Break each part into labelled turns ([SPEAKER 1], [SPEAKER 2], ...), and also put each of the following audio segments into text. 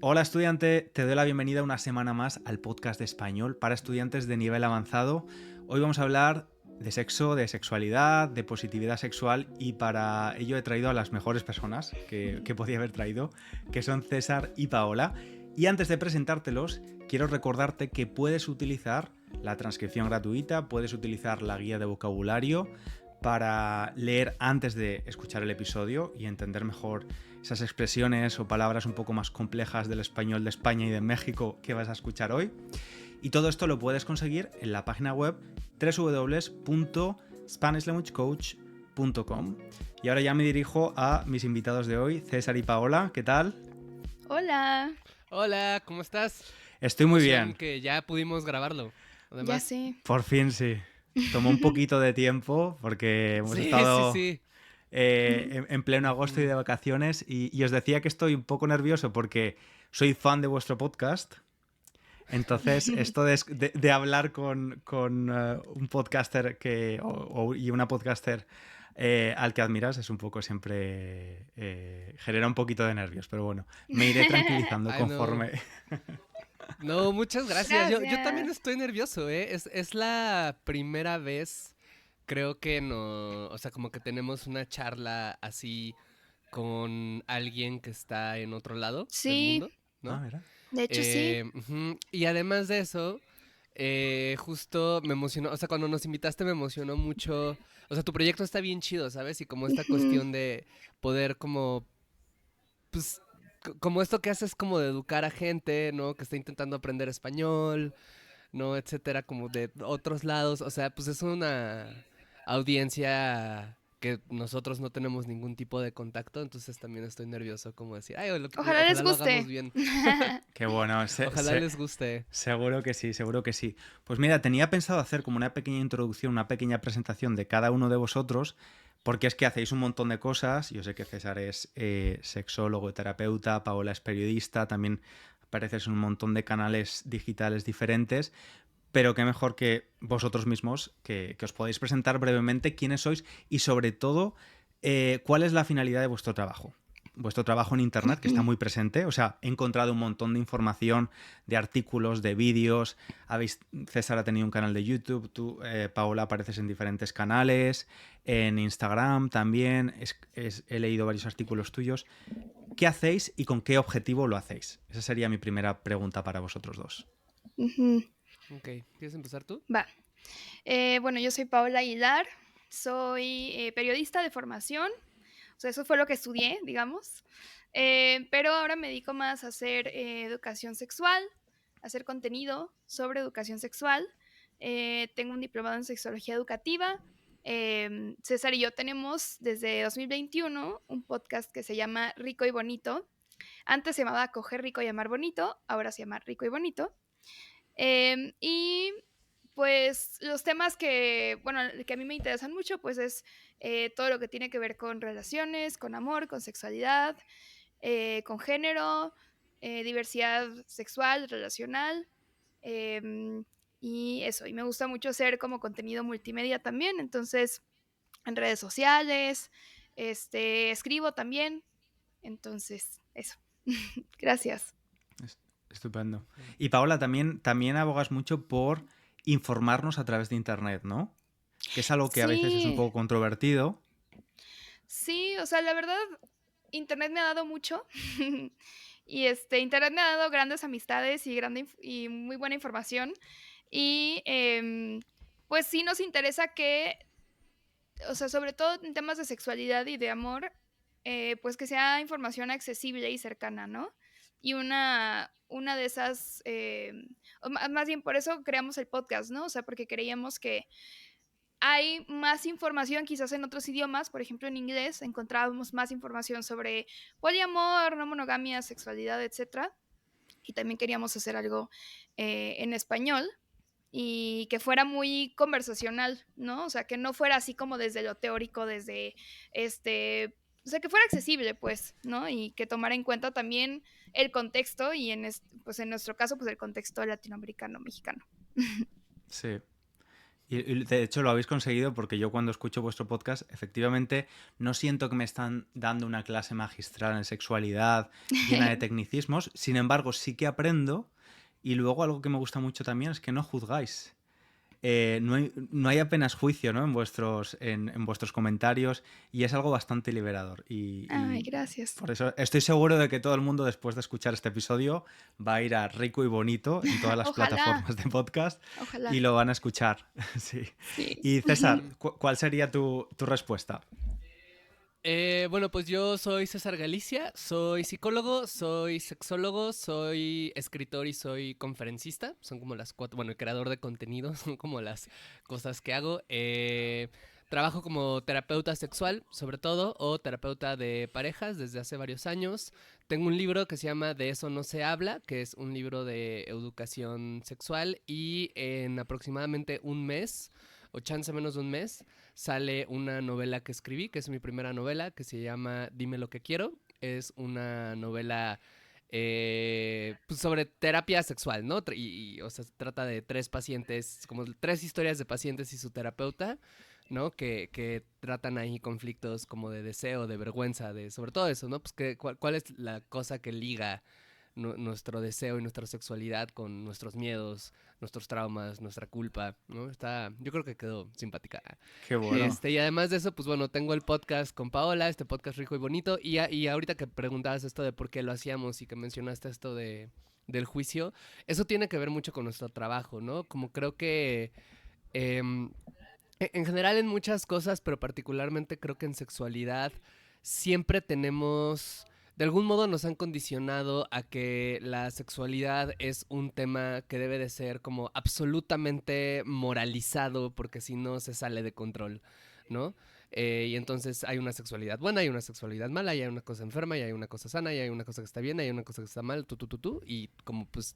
[SPEAKER 1] Hola estudiante, te doy la bienvenida una semana más al podcast de español para estudiantes de nivel avanzado. Hoy vamos a hablar de sexo, de sexualidad, de positividad sexual y para ello he traído a las mejores personas que podía haber traído, que son César y Paola. Y antes de presentártelos, quiero recordarte que puedes utilizar la transcripción gratuita, puedes utilizar la guía de vocabulario para leer antes de escuchar el episodio y entender mejor esas expresiones o palabras un poco más complejas del español de España y de México que vas a escuchar hoy. Y todo esto lo puedes conseguir en la página web www.spanishlanguagecoach.com. Y ahora ya me dirijo a mis invitados de hoy, César y Paola. ¿Qué tal?
[SPEAKER 2] Hola,
[SPEAKER 3] Hola, ¿cómo estás?
[SPEAKER 1] Estoy
[SPEAKER 3] Qué
[SPEAKER 1] muy
[SPEAKER 3] emoción
[SPEAKER 1] bien.
[SPEAKER 3] que ya pudimos grabarlo.
[SPEAKER 2] ya
[SPEAKER 3] Además,
[SPEAKER 2] sé.
[SPEAKER 1] Por fin sí. Tomó un poquito de tiempo porque hemos
[SPEAKER 3] sí, sí,
[SPEAKER 1] estado
[SPEAKER 3] sí.
[SPEAKER 1] en pleno agosto y
[SPEAKER 3] Ujú.
[SPEAKER 1] de vacaciones y os decía que estoy un poco nervioso porque soy fan de vuestro podcast. Entonces, esto de hablar con un podcaster y una podcaster al que admiras es un poco siempre... genera un poquito de nervios, pero bueno, me iré tranquilizando
[SPEAKER 3] Ay, no.
[SPEAKER 1] conforme...
[SPEAKER 3] No, muchas gracias. Yo también
[SPEAKER 2] Gracias.
[SPEAKER 3] estoy nervioso, ¿eh? Es la primera vez, creo que no. O sea, como que tenemos una charla así con alguien que está en otro lado del
[SPEAKER 2] Sí,
[SPEAKER 3] mundo,
[SPEAKER 1] Ah,
[SPEAKER 3] ¿no?
[SPEAKER 1] mira.
[SPEAKER 2] de hecho sí.
[SPEAKER 3] Ujú. Y además de eso, justo me emocionó, o sea, cuando nos invitaste me emocionó mucho, o sea, tu proyecto está bien chido, ¿sabes? Y como esta
[SPEAKER 2] Ujú.
[SPEAKER 3] cuestión de poder como, pues, como esto que haces como de educar a gente, ¿no? Que está intentando aprender español, ¿no? Etcétera, como de otros lados, o sea, pues es una audiencia que nosotros no tenemos ningún tipo de contacto, entonces también estoy nervioso como decir, ay,
[SPEAKER 2] Ojalá les
[SPEAKER 3] ojalá lo hagamos
[SPEAKER 2] guste.
[SPEAKER 3] bien,
[SPEAKER 1] Qué bueno,
[SPEAKER 3] ojalá les guste.
[SPEAKER 1] seguro que sí, seguro que sí. Pues mira, tenía pensado hacer como una pequeña introducción, una pequeña presentación de cada uno de vosotros, porque es que hacéis un montón de cosas. Yo sé que César es sexólogo y terapeuta, Paola es periodista, también apareces en un montón de canales digitales diferentes, pero qué mejor que vosotros mismos, que os podéis presentar brevemente quiénes sois y sobre todo cuál es la finalidad de vuestro trabajo en Internet, que está muy presente. O sea, he encontrado un montón de información, de artículos, de vídeos. César ha tenido un canal de YouTube, tú, Paola, apareces en diferentes canales, en Instagram también. He leído varios artículos tuyos. ¿Qué hacéis y con qué objetivo lo hacéis? Esa sería mi primera pregunta para vosotros dos.
[SPEAKER 2] Ujú.
[SPEAKER 3] Ok, ¿quieres empezar tú?
[SPEAKER 2] Va. Bueno, yo soy Paola Aguilar, soy periodista de formación, o sea, eso fue lo que estudié, digamos, pero ahora me dedico más a hacer educación sexual, a hacer contenido sobre educación sexual. Tengo un diplomado en sexología educativa. César y yo tenemos desde 2021 un podcast que se llama Rico y Bonito. Antes se llamaba Coger Rico y Amar Bonito, ahora se llama Rico y Bonito. Y pues los temas que, bueno, que a mí me interesan mucho, pues es todo lo que tiene que ver con relaciones, con amor, con sexualidad, con género, diversidad sexual, relacional. em, y eso, y me gusta mucho hacer como contenido multimedia también, entonces en redes sociales, escribo también, entonces eso. Gracias.
[SPEAKER 1] Estupendo.
[SPEAKER 3] Vale.
[SPEAKER 1] Y Paola, también abogas mucho por informarnos a través de Internet, ¿no? Que es algo que a veces es un
[SPEAKER 2] Sí,
[SPEAKER 1] poco controvertido.
[SPEAKER 2] sí, o sea, la verdad, Internet me ha dado mucho. Y, Internet me ha dado grandes amistades y y muy buena información. Y, pues sí nos interesa que, o sea, sobre todo en temas de sexualidad y de amor, pues que sea información accesible y cercana, ¿no? Y una de esas, o más bien por eso creamos el podcast, ¿no? O sea, porque creíamos que hay más información quizás en otros idiomas, por ejemplo en inglés encontrábamos más información sobre poliamor, no monogamia, sexualidad, etcétera. Y también queríamos hacer algo en español y que fuera muy conversacional, ¿no? O sea, que no fuera así como desde lo teórico, desde o sea, que fuera accesible, pues, ¿no? Y que tomara en cuenta también el contexto y pues en nuestro caso, pues el contexto latinoamericano, mexicano.
[SPEAKER 1] Sí. Y de hecho lo habéis conseguido porque yo cuando escucho vuestro podcast, efectivamente, no siento que me están dando una clase magistral en sexualidad llena de tecnicismos. Sin embargo, sí que aprendo. Y luego algo que me gusta mucho también es que no juzgáis. No hay apenas juicio, ¿no? En vuestros comentarios y es algo bastante liberador.
[SPEAKER 2] Ay,
[SPEAKER 1] Y
[SPEAKER 2] gracias.
[SPEAKER 1] por eso estoy seguro de que todo el mundo después de escuchar este episodio va a ir a Rico y Bonito en todas las
[SPEAKER 2] Ojalá,
[SPEAKER 1] plataformas de podcast y
[SPEAKER 2] ojalá.
[SPEAKER 1] lo van a escuchar. Sí.
[SPEAKER 2] Sí.
[SPEAKER 1] Y César, ¿cuál sería tu respuesta?
[SPEAKER 3] Bueno, pues yo soy César Galicia, soy psicólogo, soy sexólogo, soy escritor y soy conferencista. Son como las cuatro, bueno, y creador de contenido, son como las cosas que hago. Trabajo como terapeuta sexual, sobre todo, o terapeuta de parejas desde hace varios años. Tengo un libro que se llama De eso no se habla, que es un libro de educación sexual y en aproximadamente un mes, o chance menos de un mes, sale una novela que escribí, que es mi primera novela, que se llama Dime lo que quiero. Es una novela pues sobre terapia sexual, ¿no? O sea, se trata de tres pacientes, como tres historias de pacientes y su terapeuta, ¿no? Que tratan ahí conflictos como de deseo, de vergüenza, de sobre todo eso, ¿no? Pues cuál es la cosa que liga nuestro deseo y nuestra sexualidad con nuestros miedos, nuestros traumas, nuestra culpa, ¿no? Yo creo que quedó simpática.
[SPEAKER 1] Qué bueno.
[SPEAKER 3] Y además de eso, pues bueno, tengo el podcast con Paola, este podcast rico y bonito, y ahorita que preguntabas esto de por qué lo hacíamos y que mencionaste esto del juicio, eso tiene que ver mucho con nuestro trabajo, ¿no? Como creo que em, en general en muchas cosas, pero particularmente creo que en sexualidad siempre tenemos, de algún modo nos han condicionado a que la sexualidad es un tema que debe de ser como absolutamente moralizado porque si no se sale de control, ¿no? Y entonces hay una sexualidad buena, hay una sexualidad mala, y hay una cosa enferma, y hay una cosa sana, y hay una cosa que está bien, y hay una cosa que está mal, tú, y como pues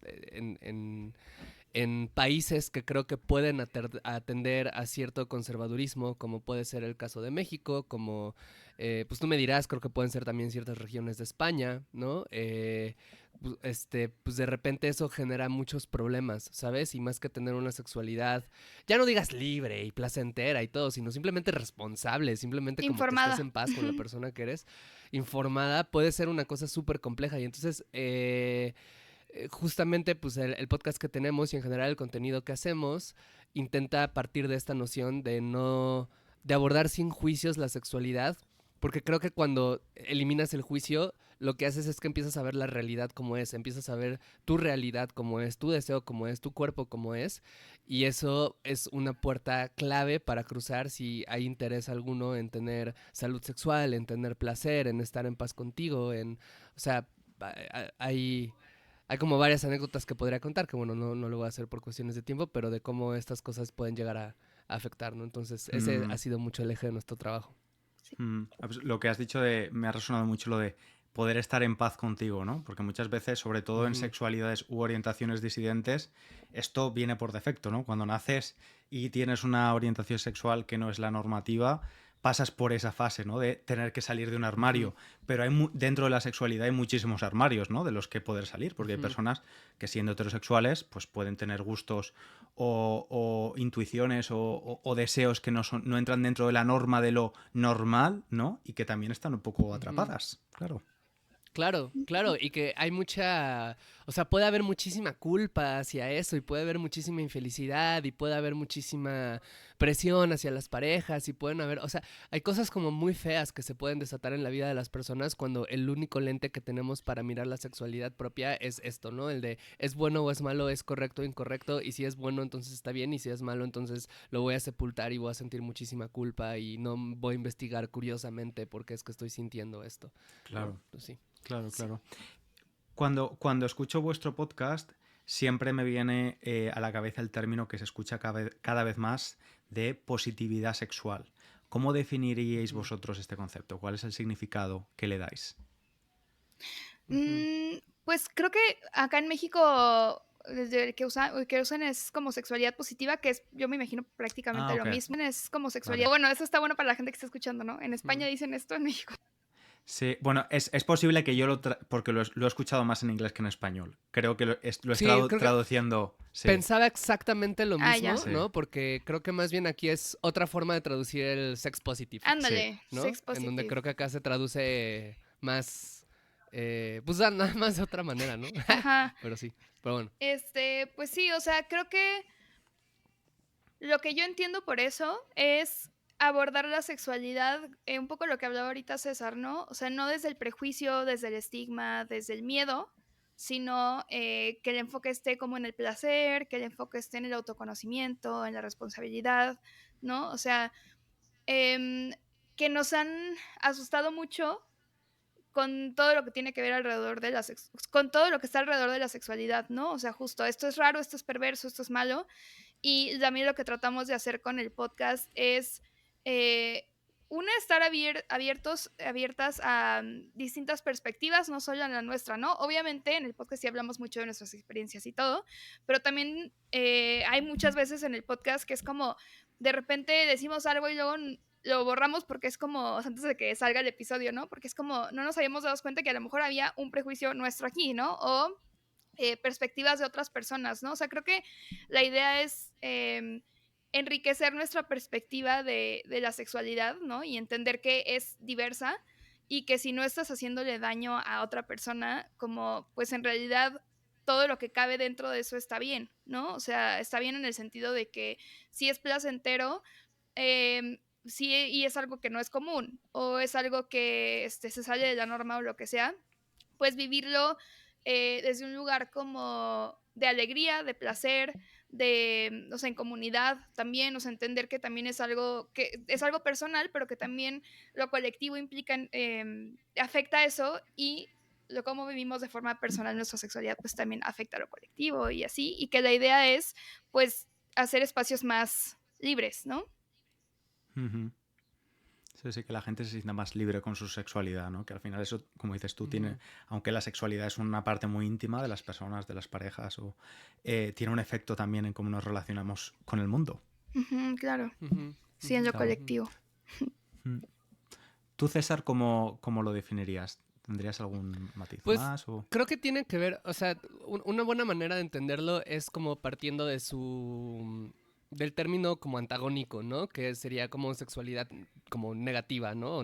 [SPEAKER 3] en países que creo que pueden atender a cierto conservadurismo, como puede ser el caso de México, como, pues tú me dirás, creo que pueden ser también ciertas regiones de España, ¿no? Pues de repente eso genera muchos problemas, ¿sabes? Y más que tener una sexualidad, ya no digas libre y placentera y todo, sino simplemente responsable, simplemente como que estés
[SPEAKER 2] Informada.
[SPEAKER 3] en paz con la persona que eres, informada, puede ser una cosa súper compleja. Y entonces, justamente pues el podcast que tenemos y en general el contenido que hacemos intenta partir de esta noción de no, de abordar sin juicios la sexualidad, porque creo que cuando eliminas el juicio, lo que haces es que empiezas a ver la realidad como es, empiezas a ver tu realidad como es, tu deseo como es, tu cuerpo como es, y eso es una puerta clave para cruzar si hay interés alguno en tener salud sexual, en tener placer, en estar en paz contigo, o sea, hay como varias anécdotas que podría contar, que bueno, no lo voy a hacer por cuestiones de tiempo, pero de cómo estas cosas pueden llegar a afectar, ¿no? Entonces, ese
[SPEAKER 1] Mm,
[SPEAKER 3] ha sido mucho el eje de nuestro trabajo.
[SPEAKER 1] Lo que has dicho me ha resonado mucho lo de poder estar en paz contigo, ¿no? Porque muchas veces, sobre todo en
[SPEAKER 3] Ujú.
[SPEAKER 1] sexualidades u orientaciones disidentes, esto viene por defecto, ¿no? Cuando naces y tienes una orientación sexual que no es la normativa, pasas por esa fase, ¿no? De tener que salir de un
[SPEAKER 3] Ujú,
[SPEAKER 1] armario. Pero dentro de la sexualidad hay muchísimos armarios, ¿no? De los que poder salir, porque hay
[SPEAKER 3] ujú,
[SPEAKER 1] personas que siendo heterosexuales, pues pueden tener gustos o intuiciones o deseos que no entran dentro de la norma de lo normal, ¿no? Y que también están un poco
[SPEAKER 3] ujú.
[SPEAKER 1] atrapadas, claro.
[SPEAKER 3] Claro, claro, y que hay mucha, o sea, puede haber muchísima culpa hacia eso y puede haber muchísima infelicidad y puede haber muchísima presión hacia las parejas y pueden haber, o sea, hay cosas como muy feas que se pueden desatar en la vida de las personas cuando el único lente que tenemos para mirar la sexualidad propia es esto, ¿no? El de es bueno o es malo, es correcto o incorrecto, y si es bueno entonces está bien y si es malo entonces lo voy a sepultar y voy a sentir muchísima culpa y no voy a investigar curiosamente por qué es que estoy sintiendo esto, ¿no?
[SPEAKER 1] Claro,
[SPEAKER 3] Pues sí.
[SPEAKER 1] claro,
[SPEAKER 2] Sí.
[SPEAKER 1] claro. Cuando escucho vuestro podcast, siempre me viene a la cabeza el término que se escucha cada vez más de positividad sexual. ¿Cómo definiríais
[SPEAKER 3] Ujú,
[SPEAKER 1] vosotros este concepto? ¿Cuál es el significado que le dais?
[SPEAKER 3] ujú,
[SPEAKER 2] Pues creo que acá en México, desde el que usan es como sexualidad positiva, que es, yo me imagino
[SPEAKER 1] Ah,
[SPEAKER 2] prácticamente lo
[SPEAKER 1] ok,
[SPEAKER 2] mismo, es como
[SPEAKER 1] claro.
[SPEAKER 2] sexualidad, bueno, eso está bueno para la gente que está escuchando, ¿no? En
[SPEAKER 3] ujú.
[SPEAKER 2] España dicen esto, en México.
[SPEAKER 1] Sí, bueno, es posible que yo porque lo he escuchado más en inglés que en español. Creo que lo
[SPEAKER 3] Sí, creo que
[SPEAKER 1] traduciendo. Sí,
[SPEAKER 3] pensaba exactamente lo
[SPEAKER 2] Ah, ya.
[SPEAKER 3] mismo,
[SPEAKER 1] sí,
[SPEAKER 3] ¿no? Porque creo que más bien aquí es otra forma de traducir el sex positive,
[SPEAKER 1] sí.
[SPEAKER 2] Ándale,
[SPEAKER 3] ¿no?
[SPEAKER 2] sex
[SPEAKER 3] En donde
[SPEAKER 2] positive.
[SPEAKER 3] creo que acá se traduce más, pues nada más de otra manera, ¿no?
[SPEAKER 2] Ajá.
[SPEAKER 3] Pero sí, pero bueno.
[SPEAKER 2] Pues sí, o sea, creo que lo que yo entiendo por eso es abordar la sexualidad, un poco lo que hablaba ahorita César, ¿no? O sea, no desde el prejuicio, desde el estigma, desde el miedo, sino que el enfoque esté como en el placer, que el enfoque esté en el autoconocimiento, en la responsabilidad, ¿no? O sea, em, que nos han asustado mucho con todo lo que tiene que ver alrededor de con todo lo que está alrededor de la sexualidad, ¿no? O sea, justo esto es raro, esto es perverso, esto es malo, y también lo que tratamos de hacer con el podcast es, eh, una, estar abiertas a distintas perspectivas, no solo a la nuestra, ¿no? Obviamente en el podcast sí hablamos mucho de nuestras experiencias y todo, pero también hay muchas veces en el podcast que es como, de repente decimos algo y luego lo borramos porque es como, o sea, antes de que salga el episodio, ¿no? Porque es como, no nos habíamos dado cuenta que a lo mejor había un prejuicio nuestro aquí, ¿no? O perspectivas de otras personas, ¿no? O sea, creo que la idea es enriquecer nuestra perspectiva de la sexualidad, ¿no? Y entender que es diversa y que si no estás haciéndole daño a otra persona, como pues en realidad todo lo que cabe dentro de eso está bien, ¿no? O sea, está bien en el sentido de que si es placentero, sí, y es algo que no es común, o es algo que se sale de la norma o lo que sea, pues vivirlo desde un lugar como de alegría, de placer, de, o sea, en comunidad también, o sea, entender que es algo personal, pero que también lo colectivo implica, afecta eso y lo cómo vivimos de forma personal nuestra sexualidad, pues también afecta a lo colectivo y así, y que la idea es, pues, hacer espacios más libres, ¿no?
[SPEAKER 1] Ujú. Sí, sí, que la gente se sienta más libre con su sexualidad, ¿no? Que al final eso, como dices tú,
[SPEAKER 3] Ujú,
[SPEAKER 1] aunque la sexualidad es una parte muy íntima de las personas, de las parejas, tiene un efecto también en cómo nos relacionamos con el mundo.
[SPEAKER 2] Ujú, claro,
[SPEAKER 3] ujú,
[SPEAKER 2] sí, en
[SPEAKER 3] ujú,
[SPEAKER 2] lo
[SPEAKER 1] Claro.
[SPEAKER 3] ujú.
[SPEAKER 2] colectivo.
[SPEAKER 1] Mm. ¿Tú, César, cómo lo definirías? ¿Tendrías algún matiz
[SPEAKER 3] Pues
[SPEAKER 1] más? O...
[SPEAKER 3] creo que tiene que ver, o sea, una buena manera de entenderlo es como partiendo de del término como antagónico, ¿no? Que sería como sexualidad como negativa, ¿no?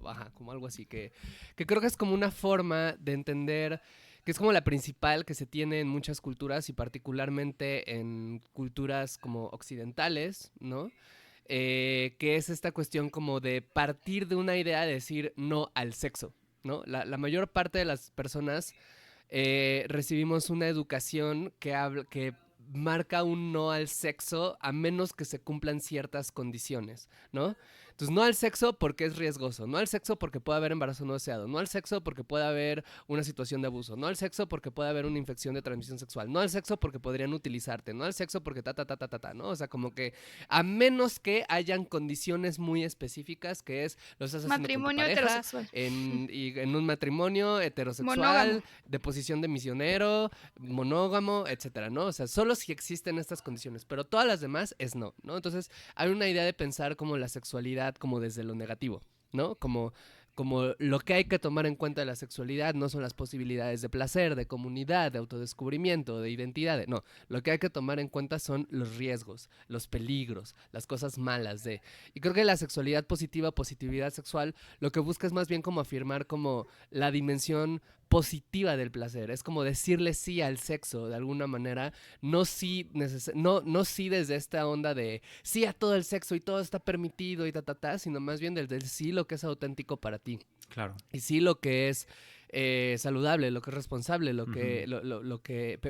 [SPEAKER 3] Ajá, como algo así, que creo que es como una forma de entender que es como la principal que se tiene en muchas culturas y particularmente en culturas como occidentales, ¿no? Que es esta cuestión como de partir de una idea de decir no al sexo, ¿no? La mayor parte de las personas recibimos una educación que marca un no al sexo a menos que se cumplan ciertas condiciones, ¿no? Entonces, no al sexo porque es riesgoso, no al sexo porque puede haber embarazo no deseado, no al sexo porque puede haber una situación de abuso, no al sexo porque puede haber una infección de transmisión sexual, no al sexo porque podrían utilizarte, no al sexo porque ¿no? O sea, como que a menos que hayan condiciones muy específicas, que es lo estás haciendo con tu
[SPEAKER 2] Matrimonio
[SPEAKER 3] pareja,
[SPEAKER 2] heterosexual.
[SPEAKER 3] y en un matrimonio
[SPEAKER 2] Monógamo.
[SPEAKER 3] heterosexual, de posición de misionero, monógamo, etcétera, ¿no? O sea, solo si existen estas condiciones, pero todas las demás es no, ¿no? Entonces, hay una idea de pensar como la sexualidad como desde lo negativo, ¿no? Como lo que hay que tomar en cuenta de la sexualidad no son las posibilidades de placer, de comunidad, de autodescubrimiento, de identidad, no, lo que hay que tomar en cuenta son los riesgos, los peligros, las cosas malas de... Y creo que la sexualidad positiva, positividad sexual, lo que busca es más bien como afirmar como la dimensión positiva del placer, es como decirle sí al sexo de alguna manera, no sí desde esta onda de sí a todo el sexo y todo está permitido y sino más bien desde el sí lo que es auténtico para ti
[SPEAKER 1] Claro.
[SPEAKER 3] y sí lo que es saludable, lo que es responsable,
[SPEAKER 1] Ujú.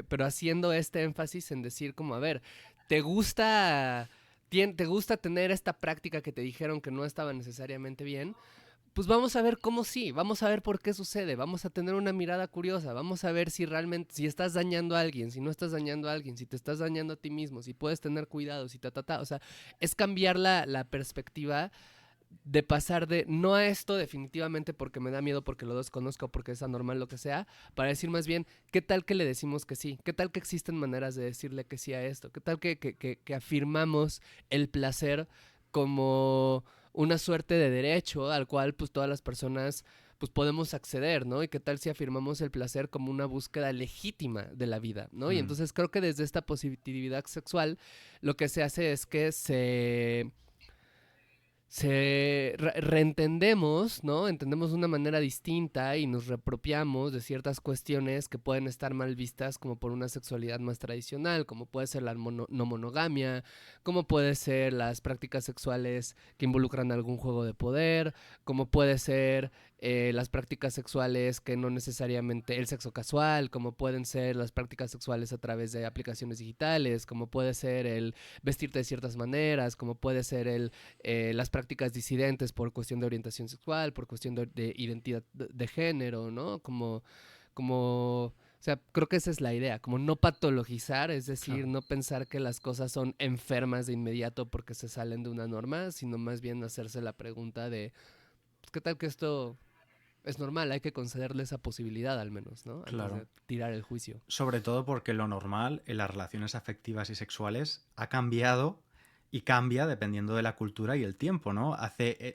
[SPEAKER 3] pero haciendo este énfasis en decir como, a ver, ¿te gusta, te gusta tener esta práctica que te dijeron que no estaba necesariamente bien? Pues vamos a ver cómo sí, vamos a ver por qué sucede, vamos a tener una mirada curiosa, vamos a ver si realmente, si estás dañando a alguien, si no estás dañando a alguien, si te estás dañando a ti mismo, si puedes tener cuidado, si o sea, es cambiar la perspectiva de pasar de no a esto definitivamente porque me da miedo, porque lo desconozco, porque es anormal, lo que sea, para decir más bien, ¿qué tal que le decimos que sí? ¿Qué tal que existen maneras de decirle que sí a esto? ¿Qué tal que afirmamos el placer como una suerte de derecho al cual pues todas las personas pues podemos acceder, ¿no? Y qué tal si afirmamos el placer como una búsqueda legítima de la vida, ¿no? Y entonces creo que desde esta positividad sexual lo que se hace es que reentendemos, ¿no? Entendemos de una manera distinta y nos reapropiamos de ciertas cuestiones que pueden estar mal vistas como por una sexualidad más tradicional, como puede ser la no monogamia, como puede ser las prácticas sexuales que involucran algún juego de poder, como puede ser las prácticas sexuales que no necesariamente el sexo casual, como pueden ser las prácticas sexuales a través de aplicaciones digitales, como puede ser el vestirte de ciertas maneras, como puede ser las prácticas disidentes por cuestión de orientación sexual, por cuestión de identidad de género, ¿no? O sea, creo que esa es la idea, como no patologizar, es decir,
[SPEAKER 1] Claro.
[SPEAKER 3] no pensar que las cosas son enfermas de inmediato porque se salen de una norma, sino más bien hacerse la pregunta de, pues, ¿qué tal que esto es normal? Hay que concederle esa posibilidad al menos, ¿no? Antes
[SPEAKER 1] Claro.
[SPEAKER 3] de tirar el juicio.
[SPEAKER 1] Sobre todo porque lo normal en las relaciones afectivas y sexuales ha cambiado y cambia dependiendo de la cultura y el tiempo, ¿no?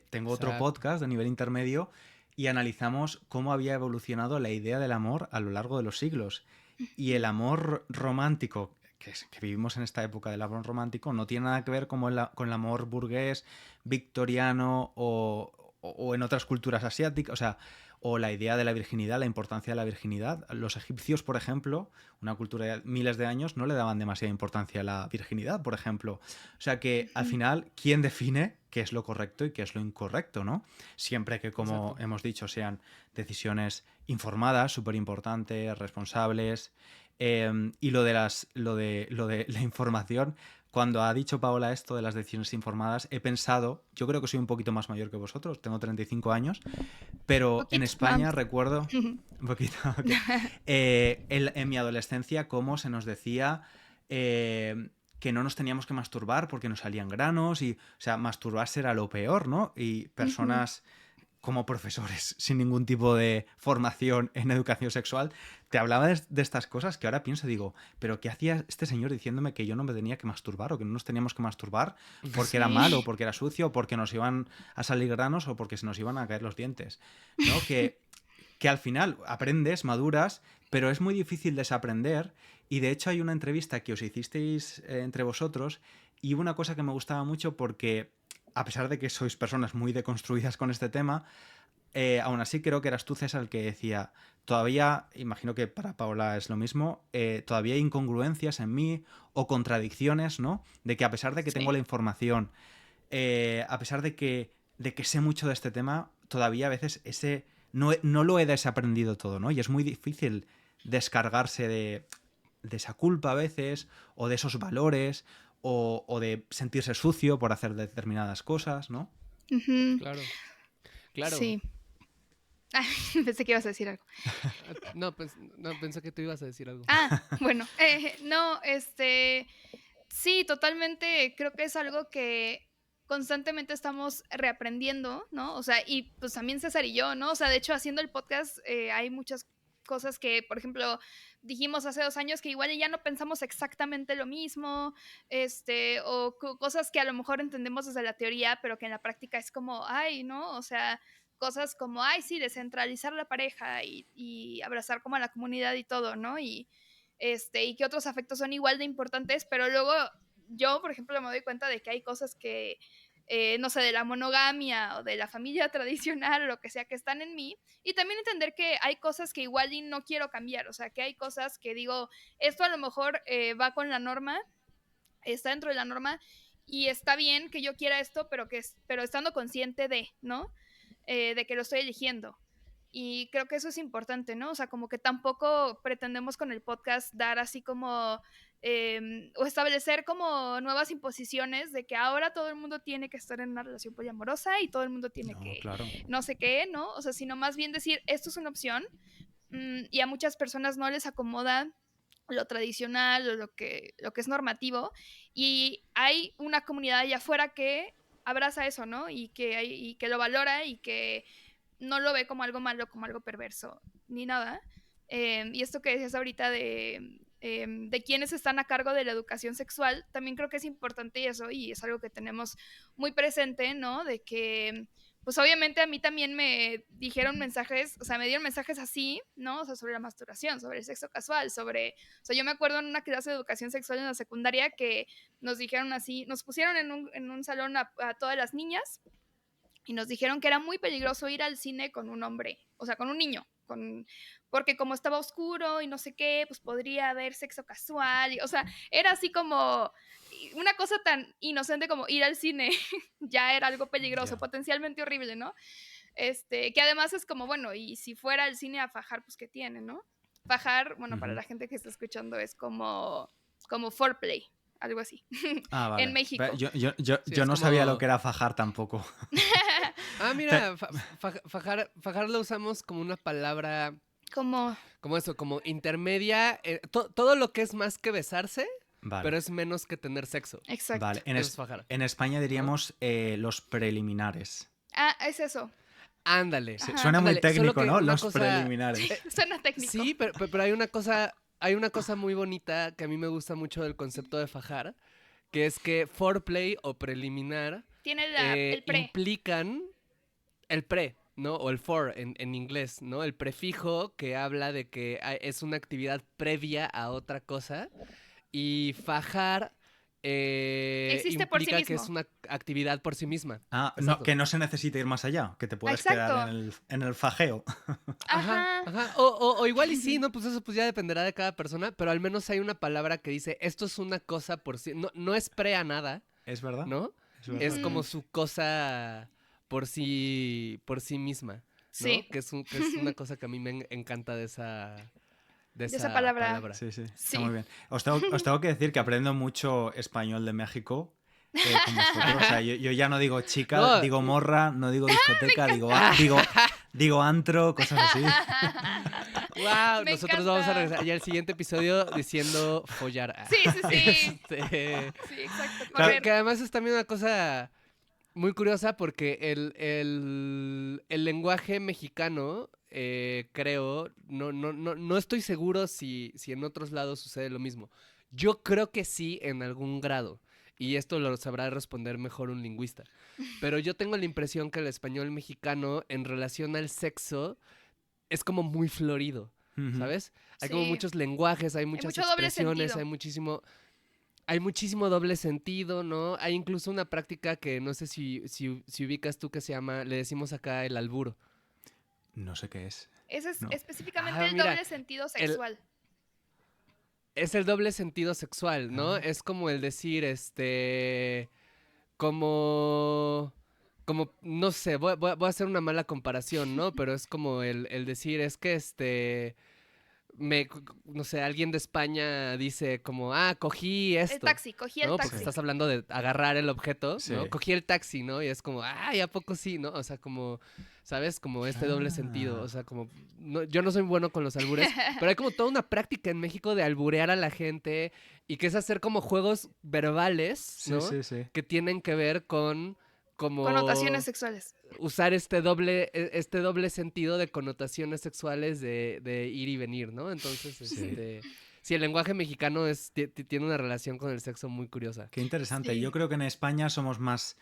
[SPEAKER 1] Tengo otro
[SPEAKER 3] Exacto.
[SPEAKER 1] podcast de nivel intermedio y analizamos cómo había evolucionado la idea del amor a lo largo de los siglos. Y el amor romántico, que vivimos en esta época del amor romántico, no tiene nada que ver con el amor burgués, victoriano o en otras culturas asiáticas. O sea, o la idea de la virginidad, la importancia de la virginidad. Los egipcios, por ejemplo, una cultura de miles de años, no le daban demasiada importancia a la virginidad, por ejemplo. O sea que al
[SPEAKER 2] Ujú.
[SPEAKER 1] final, ¿quién define qué es lo correcto y qué es lo incorrecto, ¿no? Siempre que, como
[SPEAKER 3] Exacto.
[SPEAKER 1] hemos dicho, sean decisiones informadas, súper importantes, responsables. Y lo de la información, cuando ha dicho Paola esto de las decisiones informadas, he pensado, yo creo que soy un poquito más mayor que vosotros, tengo 35 años, pero en
[SPEAKER 2] Poquito más.
[SPEAKER 1] España recuerdo, un poquito, ok, en mi adolescencia cómo se nos decía que no nos teníamos que masturbar porque nos salían granos y, o sea, masturbarse era lo peor, ¿no? Y
[SPEAKER 2] Ujú.
[SPEAKER 1] personas como profesores sin ningún tipo de formación en educación sexual, te hablaba de estas cosas que ahora pienso y digo, pero ¿qué hacía este señor diciéndome que yo no me tenía que masturbar o que no nos teníamos que masturbar porque era malo,
[SPEAKER 2] Sí.
[SPEAKER 1] porque era sucio, o porque nos iban a salir granos o porque se nos iban a caer los dientes? ¿No? Que al final aprendes, maduras, pero es muy difícil desaprender. Y de hecho hay una entrevista que os hicisteis entre vosotros y hubo una cosa que me gustaba mucho porque, a pesar de que sois personas muy deconstruidas con este tema, aún así creo que eras tú, César, el que decía, todavía, imagino que para Paola es lo mismo, todavía hay incongruencias en mí o contradicciones, ¿no? De que a pesar de que tengo
[SPEAKER 2] Sí.
[SPEAKER 1] la información, a pesar de que sé mucho de este tema, todavía a veces no lo he desaprendido todo, ¿no? Y es muy difícil descargarse de esa culpa a veces, o de esos valores, o de sentirse sucio por hacer determinadas cosas, ¿no?
[SPEAKER 2] Ujú.
[SPEAKER 3] Claro, claro.
[SPEAKER 2] Sí. Ay, pensé que ibas a decir algo.
[SPEAKER 3] No, no, pensé que tú ibas a decir algo.
[SPEAKER 2] Ah, bueno, no, sí, totalmente, creo que es algo que constantemente estamos reaprendiendo, ¿no? O sea, y pues también César y yo, ¿no? O sea, de hecho, haciendo el podcast, hay muchas cosas que, por ejemplo, dijimos hace 2 años que igual y ya no pensamos exactamente lo mismo, o cosas que a lo mejor entendemos desde la teoría, pero que en la práctica es como, ay, ¿no? O sea, cosas como, ay, sí, descentralizar la pareja y abrazar como a la comunidad y todo, ¿no? Y que otros afectos son igual de importantes, pero luego yo, por ejemplo, me doy cuenta de que hay cosas que, no sé, de la monogamia o de la familia tradicional o lo que sea, que están en mí. Y también entender que hay cosas que igual y no quiero cambiar, o sea, que hay cosas que digo, esto a lo mejor va con la norma, está dentro de la norma y está bien que yo quiera esto, pero estando consciente de, ¿no? De que lo estoy eligiendo. Y creo que eso es importante, ¿no? O sea, como que tampoco pretendemos con el podcast dar así como, o establecer como nuevas imposiciones de que ahora todo el mundo tiene que estar en una relación poliamorosa y todo el mundo tiene
[SPEAKER 1] No,
[SPEAKER 2] que
[SPEAKER 1] claro.
[SPEAKER 2] no sé qué, ¿no? O sea, sino más bien decir, esto es una opción, y a muchas personas no les acomoda lo tradicional o lo que es normativo, y hay una comunidad allá afuera que abraza eso, ¿no? Y que lo valora y que no lo ve como algo malo, como algo perverso, ni nada. Y esto que decías ahorita de quienes están a cargo de la educación sexual, también creo que es importante eso, y es algo que tenemos muy presente, ¿no? De que pues obviamente a mí también me dijeron mensajes, o sea, me dieron mensajes así, ¿no? O sea, sobre la masturbación, sobre el sexo casual, o sea, yo me acuerdo en una clase de educación sexual en la secundaria que nos dijeron así, nos pusieron en un salón a todas las niñas y nos dijeron que era muy peligroso ir al cine con un hombre, o sea, con un niño, porque como estaba oscuro y no sé qué, pues podría haber sexo casual, o sea, era así como una cosa tan inocente como ir al cine, ya era algo peligroso,
[SPEAKER 1] Ya.
[SPEAKER 2] potencialmente horrible, ¿no? Que además es como, bueno, y si fuera al cine a fajar, pues ¿qué tiene, no? Fajar, bueno, para
[SPEAKER 1] Ujú.
[SPEAKER 2] la gente que está escuchando es como foreplay, algo así,
[SPEAKER 1] Ah,
[SPEAKER 2] en
[SPEAKER 1] vale.
[SPEAKER 2] México.
[SPEAKER 3] Sí,
[SPEAKER 1] Yo
[SPEAKER 3] es
[SPEAKER 1] no sabía lo
[SPEAKER 3] como...
[SPEAKER 1] que era fajar tampoco.
[SPEAKER 3] Ah,
[SPEAKER 1] Te-
[SPEAKER 3] mira, fajar lo usamos como una palabra,
[SPEAKER 2] Como,
[SPEAKER 3] como eso, como intermedia. Todo lo que es más que besarse, pero
[SPEAKER 1] Vale,
[SPEAKER 3] es menos que tener sexo.
[SPEAKER 2] exacto.
[SPEAKER 1] vale.
[SPEAKER 3] Eso es fajar,
[SPEAKER 1] En España
[SPEAKER 3] ¿no?
[SPEAKER 1] diríamos los preliminares.
[SPEAKER 2] Ah, es eso.
[SPEAKER 3] Ándale,
[SPEAKER 2] Ajá.
[SPEAKER 1] Suena muy
[SPEAKER 3] ándale. Solo
[SPEAKER 1] técnico,
[SPEAKER 3] que
[SPEAKER 1] ¿no?
[SPEAKER 3] una
[SPEAKER 1] Los
[SPEAKER 3] cosa...
[SPEAKER 1] preliminares.
[SPEAKER 2] Suena técnico.
[SPEAKER 3] Sí, pero hay una cosa muy bonita que a mí me gusta mucho del concepto de fajar, que es que foreplay o preliminar
[SPEAKER 2] Tiene el pre.
[SPEAKER 3] implican el pre, ¿no? O el for en inglés, ¿no? El prefijo que habla de que es una actividad previa a otra cosa. Y fajar
[SPEAKER 2] Existe por sí
[SPEAKER 3] implica que es
[SPEAKER 2] mismo.
[SPEAKER 3] una actividad por sí misma.
[SPEAKER 1] Ah, no,
[SPEAKER 3] Exacto.
[SPEAKER 1] que no se necesita ir más allá, que te
[SPEAKER 2] Ah,
[SPEAKER 1] puedes quedar
[SPEAKER 2] exacto.
[SPEAKER 1] en el fajeo.
[SPEAKER 3] Ajá,
[SPEAKER 2] Ajá.
[SPEAKER 3] ajá. O igual y sí, ¿no? Pues eso pues ya dependerá de cada persona, pero al menos hay una palabra que dice, esto es una cosa por sí, no, no es pre a nada,
[SPEAKER 1] ¿Es verdad?
[SPEAKER 3] ¿no?
[SPEAKER 1] Es
[SPEAKER 3] Es
[SPEAKER 1] verdad.
[SPEAKER 3] como su cosa por sí misma, ¿no?
[SPEAKER 2] Sí.
[SPEAKER 3] Que es una cosa que a mí me encanta de
[SPEAKER 2] De esa
[SPEAKER 3] esa
[SPEAKER 2] palabra.
[SPEAKER 3] palabra.
[SPEAKER 1] Sí, sí, está muy
[SPEAKER 2] Sí.
[SPEAKER 1] bien. Os tengo que decir que aprendo mucho español de México con vosotros. O sea, yo ya no digo chica,
[SPEAKER 3] No,
[SPEAKER 1] digo morra, no digo discoteca, digo antro, cosas así.
[SPEAKER 3] wow,
[SPEAKER 2] Me
[SPEAKER 3] nosotros vamos a
[SPEAKER 2] encanta.
[SPEAKER 3] regresar ya al siguiente episodio diciendo follar.
[SPEAKER 2] Sí, sí, sí.
[SPEAKER 3] Este,
[SPEAKER 2] Sí, exacto.
[SPEAKER 1] Claro,
[SPEAKER 3] que
[SPEAKER 2] Correr.
[SPEAKER 3] además es también una cosa muy curiosa porque el lenguaje mexicano, creo, no estoy seguro si en otros lados sucede lo mismo. Yo creo que sí en algún grado. Y esto lo sabrá responder mejor un lingüista. Pero yo tengo la impresión que el español mexicano en relación al sexo es como muy florido,
[SPEAKER 1] ujú.
[SPEAKER 3] ¿sabes? Hay como
[SPEAKER 2] Sí.
[SPEAKER 3] muchos lenguajes, hay
[SPEAKER 2] Hay
[SPEAKER 3] muchas
[SPEAKER 2] mucho doble
[SPEAKER 3] expresiones,
[SPEAKER 2] sentido.
[SPEAKER 3] hay muchísimo doble sentido, ¿no? Hay incluso una práctica que no sé si ubicas tú que se llama, le decimos acá el alburo.
[SPEAKER 1] No sé qué es.
[SPEAKER 2] Ese es
[SPEAKER 1] No.
[SPEAKER 2] específicamente
[SPEAKER 3] Ah,
[SPEAKER 2] el
[SPEAKER 3] mira,
[SPEAKER 2] doble sentido
[SPEAKER 3] el,
[SPEAKER 2] sexual.
[SPEAKER 3] es el doble sentido sexual, ¿no?
[SPEAKER 1] Ah,
[SPEAKER 3] Es como el decir, como, no sé, voy a hacer una mala comparación, ¿no? Pero es como el decir, es que no sé, alguien de España dice como, cogí
[SPEAKER 2] El
[SPEAKER 3] esto,
[SPEAKER 2] taxi, cogí el
[SPEAKER 3] ¿no? Porque
[SPEAKER 1] sí,
[SPEAKER 2] taxi.
[SPEAKER 3] estás hablando de agarrar el objeto, ¿no?
[SPEAKER 1] sí.
[SPEAKER 3] Cogí el taxi, ¿no? Y es como, ¿a poco sí, no? O sea, como, ¿sabes? Como este doble sentido, o
[SPEAKER 1] Ah,
[SPEAKER 3] sea, como, yo no soy bueno con los albures, pero hay como toda una práctica en México de alburear a la gente y que es hacer como juegos verbales,
[SPEAKER 1] sí,
[SPEAKER 3] ¿no?
[SPEAKER 1] sí, sí.
[SPEAKER 3] Que tienen que ver con
[SPEAKER 2] Connotaciones
[SPEAKER 3] como
[SPEAKER 2] sexuales.
[SPEAKER 3] usar este doble sentido de connotaciones sexuales de ir y venir, ¿no? Entonces,
[SPEAKER 1] Sí.
[SPEAKER 3] sí, el lenguaje mexicano tiene una relación con el sexo muy curiosa.
[SPEAKER 1] Qué interesante. Yo
[SPEAKER 2] Sí.
[SPEAKER 1] creo que en España somos más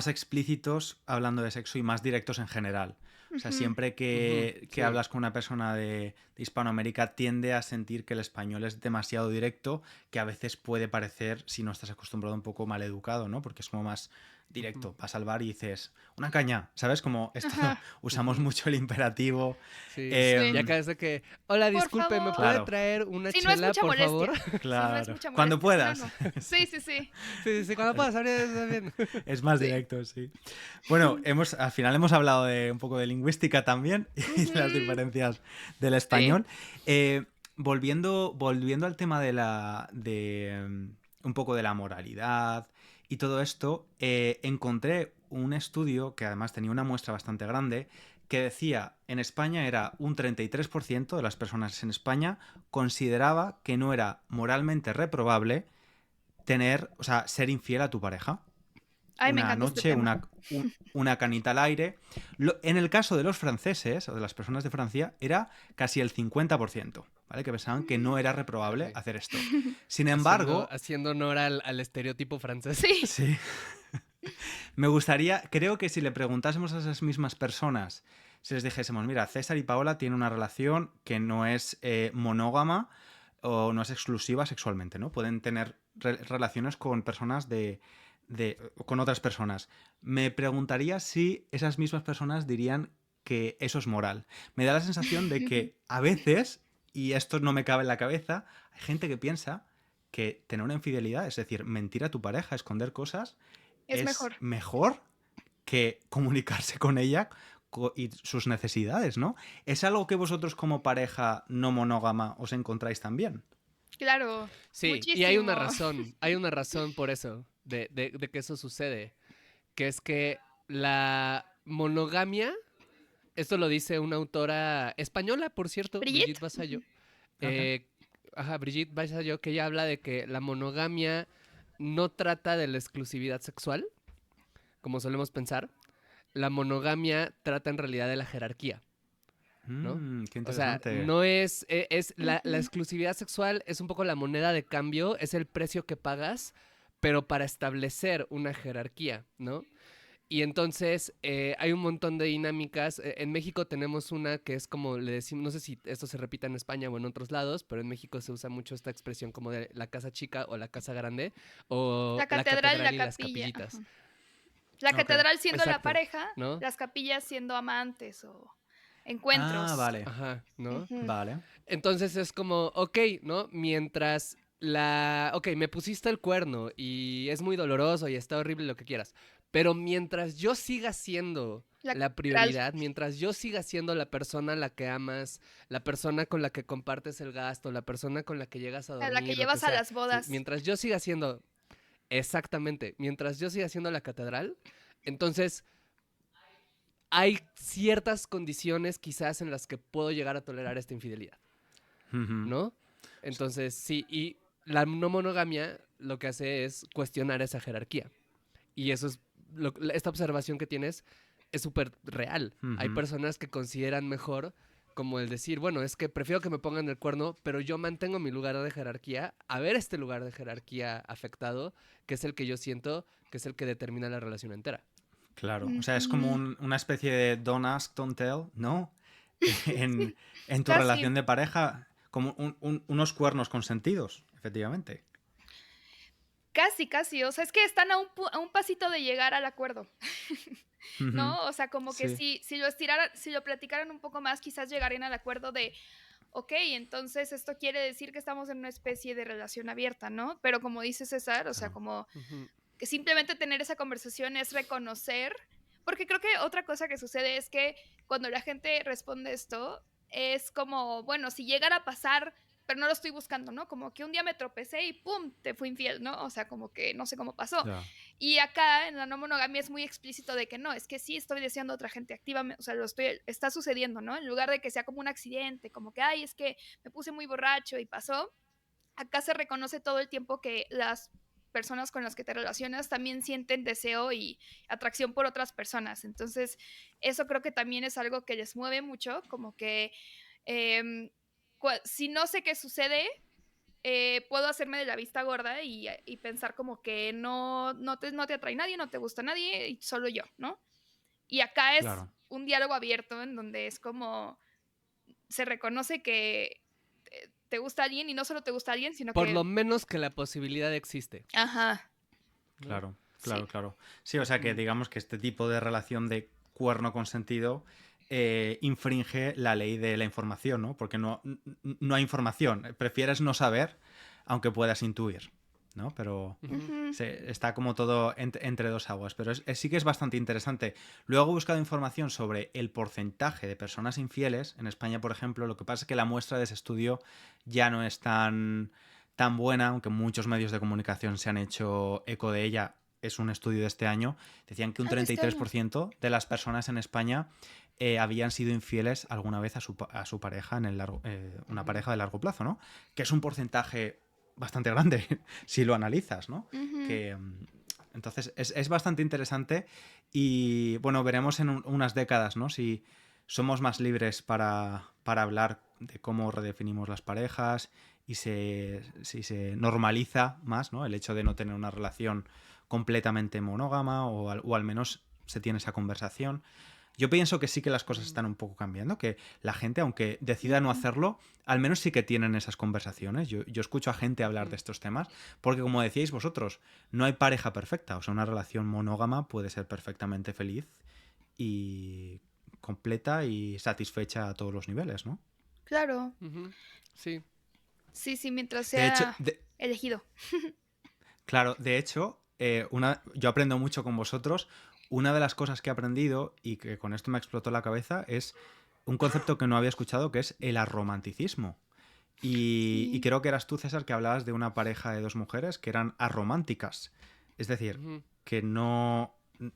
[SPEAKER 1] explícitos hablando de sexo y más directos en general. O sea,
[SPEAKER 2] Ujú.
[SPEAKER 1] siempre
[SPEAKER 3] Ujú,
[SPEAKER 1] que
[SPEAKER 3] sí.
[SPEAKER 1] hablas con una persona de Hispanoamérica tiende a sentir que el español es demasiado directo, que a veces puede parecer, si no estás acostumbrado, un poco mal educado, ¿no? Porque es como más
[SPEAKER 3] Ujú,
[SPEAKER 1] directo. Vas al bar y dices, una caña, ¿sabes? Como esto
[SPEAKER 2] Ajá.
[SPEAKER 1] usamos
[SPEAKER 3] ujú,
[SPEAKER 1] mucho el imperativo.
[SPEAKER 3] sí.
[SPEAKER 2] Sí.
[SPEAKER 3] Y acá es de que, hola,
[SPEAKER 2] Por
[SPEAKER 3] disculpe, ¿me
[SPEAKER 2] favor.
[SPEAKER 3] puede
[SPEAKER 1] Claro,
[SPEAKER 3] traer una
[SPEAKER 2] Si no es
[SPEAKER 3] chela,
[SPEAKER 2] mucha
[SPEAKER 3] por favor?
[SPEAKER 2] molestia. Si no es
[SPEAKER 1] claro.
[SPEAKER 2] mucha
[SPEAKER 1] Cuando
[SPEAKER 2] molestia. Si no,
[SPEAKER 1] puedas.
[SPEAKER 2] no. Sí, sí, sí.
[SPEAKER 3] Sí, sí, cuando puedas, ahorita está bien.
[SPEAKER 1] Es más
[SPEAKER 2] Sí.
[SPEAKER 1] directo, sí. Bueno, al final hemos hablado de un poco de lingüística también y de las
[SPEAKER 2] Ujú.
[SPEAKER 1] diferencias del
[SPEAKER 2] Sí.
[SPEAKER 1] español. Volviendo al tema un poco de la moralidad y todo esto, encontré un estudio que además tenía una muestra bastante grande que decía en España era un 33% de las personas en España consideraba que no era moralmente reprobable o sea, ser infiel a tu pareja
[SPEAKER 2] Ay, me
[SPEAKER 1] una
[SPEAKER 2] encanta este
[SPEAKER 1] noche,
[SPEAKER 2] tema.
[SPEAKER 1] una canita al aire. En el caso de los franceses o de las personas de Francia, era casi el 50%, ¿vale? Que pensaban que no era reprobable
[SPEAKER 3] Órale.
[SPEAKER 1] hacer esto. Sin
[SPEAKER 3] Haciendo,
[SPEAKER 1] embargo,
[SPEAKER 3] haciendo honor al estereotipo francés.
[SPEAKER 2] Sí.
[SPEAKER 1] sí, Me gustaría, creo que si le preguntásemos a esas mismas personas, si les dijésemos, mira, César y Paola tienen una relación que no es monógama o no es exclusiva sexualmente, ¿no? Pueden tener relaciones con personas con otras personas. Me preguntaría si esas mismas personas dirían que eso es moral. Me da la sensación de que a veces, y esto no me cabe en la cabeza, hay gente que piensa que tener una infidelidad, es decir, mentir a tu pareja, esconder cosas,
[SPEAKER 2] Es
[SPEAKER 1] es
[SPEAKER 2] mejor.
[SPEAKER 1] mejor que comunicarse con ella y sus necesidades, ¿no? ¿Es algo que vosotros como pareja no monógama os encontráis también?
[SPEAKER 2] Claro,
[SPEAKER 3] Sí, y
[SPEAKER 2] muchísimo.
[SPEAKER 3] hay una razón por eso, de que eso sucede, que es que la monogamia, esto lo dice una autora española, por cierto, Brigitte
[SPEAKER 2] Brigitte.
[SPEAKER 3] Vasallo,
[SPEAKER 1] Ok.
[SPEAKER 3] eh, Brigitte Vasallo, que ella habla de que la monogamia no trata de la exclusividad sexual, como solemos pensar, la monogamia trata en realidad de la jerarquía. ¿No?
[SPEAKER 1] Qué
[SPEAKER 3] O sea,
[SPEAKER 1] interesante.
[SPEAKER 3] no es, la
[SPEAKER 2] Ujú.
[SPEAKER 3] exclusividad sexual es un poco la moneda de cambio, es el precio que pagas, pero para establecer una jerarquía, ¿no? Y entonces hay un montón de dinámicas. En México tenemos una que es como le decimos, no sé si esto se repita en España o en otros lados, pero en México se usa mucho esta expresión como de la casa chica o la casa grande o
[SPEAKER 2] La
[SPEAKER 3] la
[SPEAKER 2] catedral y
[SPEAKER 3] catedral
[SPEAKER 2] la
[SPEAKER 3] y las
[SPEAKER 2] capilla.
[SPEAKER 3] capillitas.
[SPEAKER 2] Ajá. La
[SPEAKER 1] Ok.
[SPEAKER 2] catedral siendo la
[SPEAKER 3] Exacto,
[SPEAKER 2] pareja,
[SPEAKER 3] ¿no?
[SPEAKER 2] las capillas siendo amantes o
[SPEAKER 1] Ah,
[SPEAKER 2] encuentros.
[SPEAKER 1] vale.
[SPEAKER 3] Ajá, ¿no?
[SPEAKER 2] Ujú.
[SPEAKER 1] Vale.
[SPEAKER 3] Entonces es como, ok, ¿no? Mientras ok, me pusiste el cuerno y es muy doloroso y está horrible lo que quieras, pero mientras yo siga siendo
[SPEAKER 2] La
[SPEAKER 3] la
[SPEAKER 2] catedral.
[SPEAKER 3] prioridad, mientras yo siga siendo la persona a la que amas, la persona con la que compartes el gasto, la persona con la que llegas a
[SPEAKER 2] A la que
[SPEAKER 3] dormir, lo que
[SPEAKER 2] llevas a
[SPEAKER 3] sea,
[SPEAKER 2] las bodas.
[SPEAKER 3] mientras yo siga siendo, exactamente, mientras yo siga siendo la catedral, entonces hay ciertas condiciones quizás en las que puedo llegar a tolerar esta infidelidad.
[SPEAKER 1] Ujú.
[SPEAKER 3] ¿No? Entonces, sí, y la no monogamia lo que hace es cuestionar esa jerarquía. Y eso es, esta observación que tienes es súper real. Hay
[SPEAKER 1] Ujú.
[SPEAKER 3] personas que consideran mejor como el decir, bueno, es que prefiero que me pongan el cuerno, pero yo mantengo mi lugar de jerarquía, a ver este lugar de jerarquía afectado, que es el que yo siento, que es el que determina la relación entera.
[SPEAKER 1] Claro. O sea, es como
[SPEAKER 2] Ujú.
[SPEAKER 1] una especie de don't ask, don't tell, ¿no? En,
[SPEAKER 2] Sí,
[SPEAKER 1] en tu
[SPEAKER 2] casi.
[SPEAKER 1] relación de pareja, como unos cuernos consentidos, efectivamente.
[SPEAKER 2] Casi, casi. O sea, es que están a un pasito de llegar al acuerdo,
[SPEAKER 1] Ujú.
[SPEAKER 2] ¿no? O sea, como que
[SPEAKER 1] Sí,
[SPEAKER 2] si lo platicaran un poco más, quizás llegarían al acuerdo de, ok, entonces esto quiere decir que estamos en una especie de relación abierta, ¿no? Pero como dice César, o sea,
[SPEAKER 1] claro.
[SPEAKER 2] como
[SPEAKER 3] Ujú.
[SPEAKER 2] que simplemente tener esa conversación es reconocer, porque creo que otra cosa que sucede es que cuando la gente responde esto, es como, bueno, si llegara a pasar, pero no lo estoy buscando, ¿no? Como que un día me tropecé y ¡pum! Te fui infiel, ¿no? O sea, como que no sé cómo pasó.
[SPEAKER 1] Ya.
[SPEAKER 2] Y acá en la no monogamia es muy explícito de que no, es que sí estoy deseando a otra gente activamente, o sea, está sucediendo, ¿no? En lugar de que sea como un accidente, como que, ay, es que me puse muy borracho y pasó, acá se reconoce todo el tiempo que las personas con las que te relacionas también sienten deseo y atracción por otras personas. Entonces, eso creo que también es algo que les mueve mucho, como que em, si no sé qué sucede, puedo hacerme de la vista gorda y pensar como que no te atrae nadie, no te gusta nadie, y solo yo, ¿no? Y acá es
[SPEAKER 1] Claro.
[SPEAKER 2] un diálogo abierto en donde es como se reconoce que te gusta alguien y no solo te gusta alguien, sino
[SPEAKER 3] Por
[SPEAKER 2] que
[SPEAKER 3] lo menos que la posibilidad existe,
[SPEAKER 2] ajá,
[SPEAKER 3] ¿no?
[SPEAKER 1] Claro,
[SPEAKER 2] sí.
[SPEAKER 1] claro, claro. Sí, o sea que
[SPEAKER 3] Mm.
[SPEAKER 1] digamos que este tipo de relación de cuerno consentido infringe la ley de la información, ¿no? Porque no hay información. Prefieres no saber, aunque puedas intuir, ¿no? Pero
[SPEAKER 3] Ujú.
[SPEAKER 2] Ujú.
[SPEAKER 1] está como todo entre dos aguas. Pero sí que es bastante interesante. Luego he buscado información sobre el porcentaje de personas infieles. En España, por ejemplo, lo que pasa es que la muestra de ese estudio ya no es tan buena, aunque muchos medios de comunicación se han hecho eco de ella. Es un estudio de este año. Decían que un
[SPEAKER 2] Ah, de este año.
[SPEAKER 1] 33% de las personas en España habían sido infieles alguna vez a su pareja en una
[SPEAKER 3] Ujú.
[SPEAKER 1] pareja de largo plazo, ¿no? Que es un porcentaje bastante grande si lo analizas, ¿no?
[SPEAKER 2] Ujú.
[SPEAKER 1] Que, entonces es bastante interesante y bueno, veremos en unas décadas, ¿no? Si somos más libres para hablar de cómo redefinimos las parejas y si se normaliza más, ¿no? El hecho de no tener una relación completamente monógama o al menos se tiene esa conversación. Yo pienso que sí que las cosas están un poco cambiando, que la gente, aunque decida no
[SPEAKER 2] Ujú.
[SPEAKER 1] hacerlo, al menos sí que tienen esas conversaciones. Yo escucho a gente hablar de
[SPEAKER 3] Ujú.
[SPEAKER 1] estos temas, porque como decíais vosotros, no hay pareja perfecta. O sea, una relación monógama puede ser perfectamente feliz y completa y satisfecha a todos los niveles, ¿no?
[SPEAKER 2] Claro.
[SPEAKER 3] Ujú. Sí.
[SPEAKER 2] Sí, sí, mientras
[SPEAKER 1] De hecho,
[SPEAKER 2] sea elegido.
[SPEAKER 1] claro, de hecho, yo aprendo mucho con vosotros. Una de las cosas que he aprendido y que con esto me explotó la cabeza es un concepto que no había escuchado, que es el arromanticismo. Y
[SPEAKER 2] Sí.
[SPEAKER 1] creo que eras tú, César, que hablabas de una pareja de dos mujeres que eran arománticas. Es decir,
[SPEAKER 3] Ujú.
[SPEAKER 1] que no...
[SPEAKER 2] No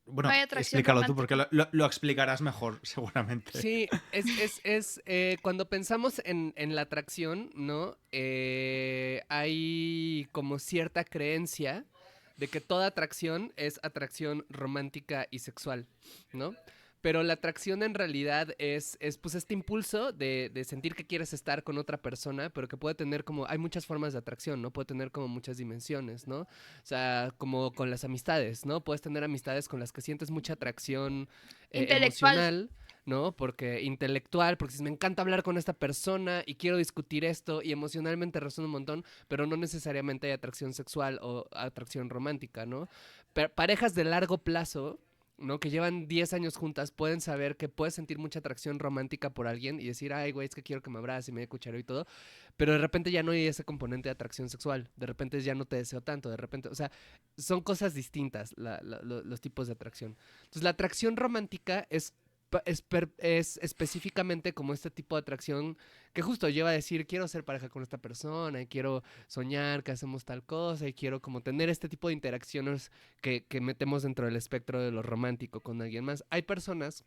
[SPEAKER 1] Bueno,
[SPEAKER 2] hay atracción
[SPEAKER 1] explícalo tú porque
[SPEAKER 2] romántica.
[SPEAKER 1] lo explicarás mejor, seguramente.
[SPEAKER 3] Sí, cuando pensamos en la atracción, ¿no? Hay como cierta creencia de que toda atracción es atracción romántica y sexual, ¿no? Pero la atracción en realidad es pues este impulso de sentir que quieres estar con otra persona, pero que puede tener como, hay muchas formas de atracción, ¿no? Puede tener como muchas dimensiones, ¿no? O sea, como con las amistades, ¿no? Puedes tener amistades con las que sientes mucha atracción
[SPEAKER 2] Intelectual.
[SPEAKER 3] emocional, ¿no? Porque intelectual, porque dices, me encanta hablar con esta persona y quiero discutir esto y emocionalmente resuena un montón, pero no necesariamente hay atracción sexual o atracción romántica, ¿no? Parejas de largo plazo, ¿no? Que llevan 10 años juntas, pueden saber que puedes sentir mucha atracción romántica por alguien y decir, ay, güey, es que quiero que me abrace y me dé cucharo y todo, pero de repente ya no hay ese componente de atracción sexual, de repente ya no te deseo tanto, de repente, o sea, son cosas distintas los tipos de atracción. Entonces, la atracción romántica es específicamente como este tipo de atracción que justo lleva a decir, quiero ser pareja con esta persona y quiero soñar que hacemos tal cosa y quiero como tener este tipo de interacciones que metemos dentro del espectro de lo romántico con alguien más. Hay personas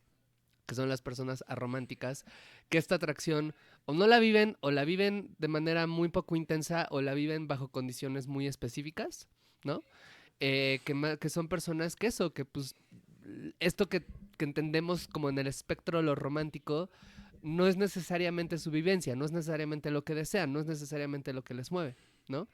[SPEAKER 3] que son las personas arománticas, que esta atracción o no la viven o la viven de manera muy poco intensa o la viven bajo condiciones muy específicas, ¿no? Que son personas que eso, que pues esto que entendemos como en el espectro de lo romántico, no es necesariamente su vivencia, no es necesariamente lo que desean, no es necesariamente lo que les mueve, ¿no?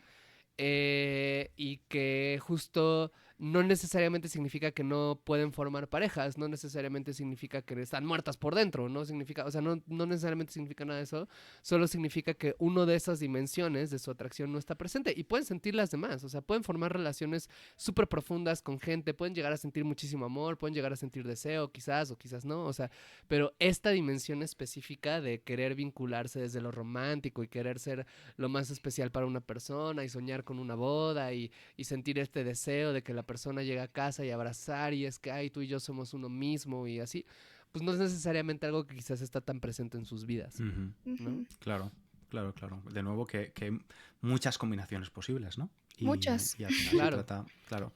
[SPEAKER 3] Y que justo no necesariamente significa que no pueden formar parejas, no necesariamente significa que están muertas por dentro, no significa, o sea, no necesariamente significa nada de eso, solo significa que uno de esas dimensiones de su atracción no está presente y pueden sentir las demás, o sea, pueden formar relaciones súper profundas con gente, pueden llegar a sentir muchísimo amor, pueden llegar a sentir deseo, quizás o quizás no, o sea, pero esta dimensión específica de querer vincularse desde lo romántico y querer ser lo más especial para una persona y soñar con una boda y sentir este deseo de que la persona llegue a casa y abrazar y es que, ay, tú y yo somos uno mismo y así, pues no es necesariamente algo que quizás está tan presente en sus vidas,
[SPEAKER 1] Ujú.
[SPEAKER 3] ¿no?
[SPEAKER 2] Ujú.
[SPEAKER 1] Claro, claro, claro. De nuevo, que hay muchas combinaciones posibles, ¿no?
[SPEAKER 2] Muchas.
[SPEAKER 1] Y al final se
[SPEAKER 3] Claro,
[SPEAKER 1] trata, claro.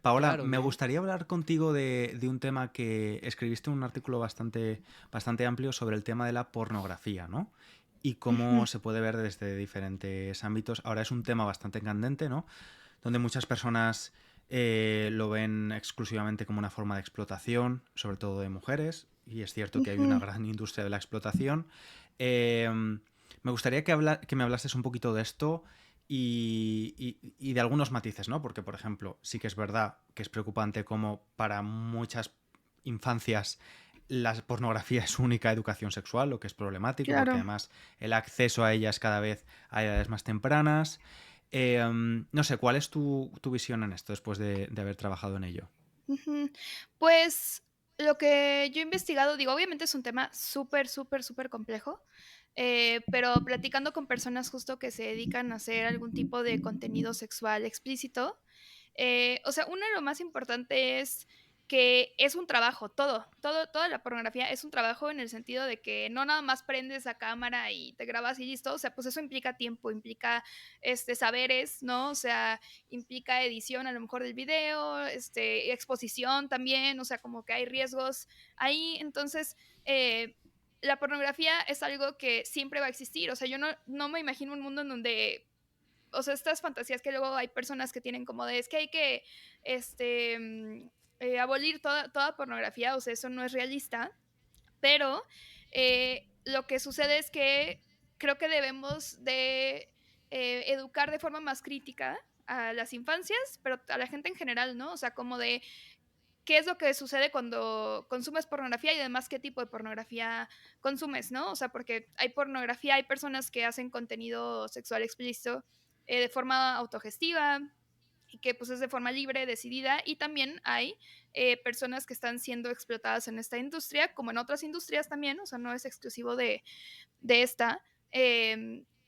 [SPEAKER 1] Paola,
[SPEAKER 3] claro,
[SPEAKER 1] me
[SPEAKER 3] ¿no?
[SPEAKER 1] gustaría hablar contigo de un tema que escribiste en un artículo bastante amplio sobre el tema de la pornografía, ¿no? Y cómo
[SPEAKER 2] Ujú.
[SPEAKER 1] se puede ver desde diferentes ámbitos. Ahora es un tema bastante candente, ¿no? Donde muchas personas lo ven exclusivamente como una forma de explotación, sobre todo de mujeres, y es cierto que hay una
[SPEAKER 2] Ujú.
[SPEAKER 1] gran industria de la explotación. Eh, Me gustaría que me hablases un poquito de esto y de algunos matices, ¿no? Porque, por ejemplo, sí que es verdad que es preocupante como para muchas infancias la pornografía es su única educación sexual, lo que es problemático, porque
[SPEAKER 2] Claro.
[SPEAKER 1] además el acceso a ella es cada vez a edades más tempranas. No sé, ¿cuál es tu visión en esto después de haber trabajado en ello?
[SPEAKER 2] Ujú. Pues, lo que yo he investigado, digo, obviamente es un tema súper, súper, súper complejo, pero platicando con personas justo que se dedican a hacer algún tipo de contenido sexual explícito, o sea, uno de lo más importante es que es un trabajo, toda la pornografía es un trabajo en el sentido de que no nada más prendes la cámara y te grabas y listo, o sea, pues eso implica tiempo, implica, saberes, ¿no? O sea, implica edición a lo mejor del video, exposición también, o sea, como que hay riesgos ahí. Entonces, la pornografía es algo que siempre va a existir. O sea, yo no me imagino un mundo en donde, o sea, estas fantasías que luego hay personas que tienen como de, es que hay que, este, abolir toda pornografía, o sea, eso no es realista, pero lo que sucede es que creo que debemos de educar de forma más crítica a las infancias, pero a la gente en general, ¿no? O sea, como de qué es lo que sucede cuando consumes pornografía y además qué tipo de pornografía consumes, ¿no? O sea, porque hay pornografía, hay personas que hacen contenido sexual explícito de forma autogestiva y que pues es de forma libre, decidida, y también hay personas que están siendo explotadas en esta industria, como en otras industrias también, o sea, no es exclusivo de esta,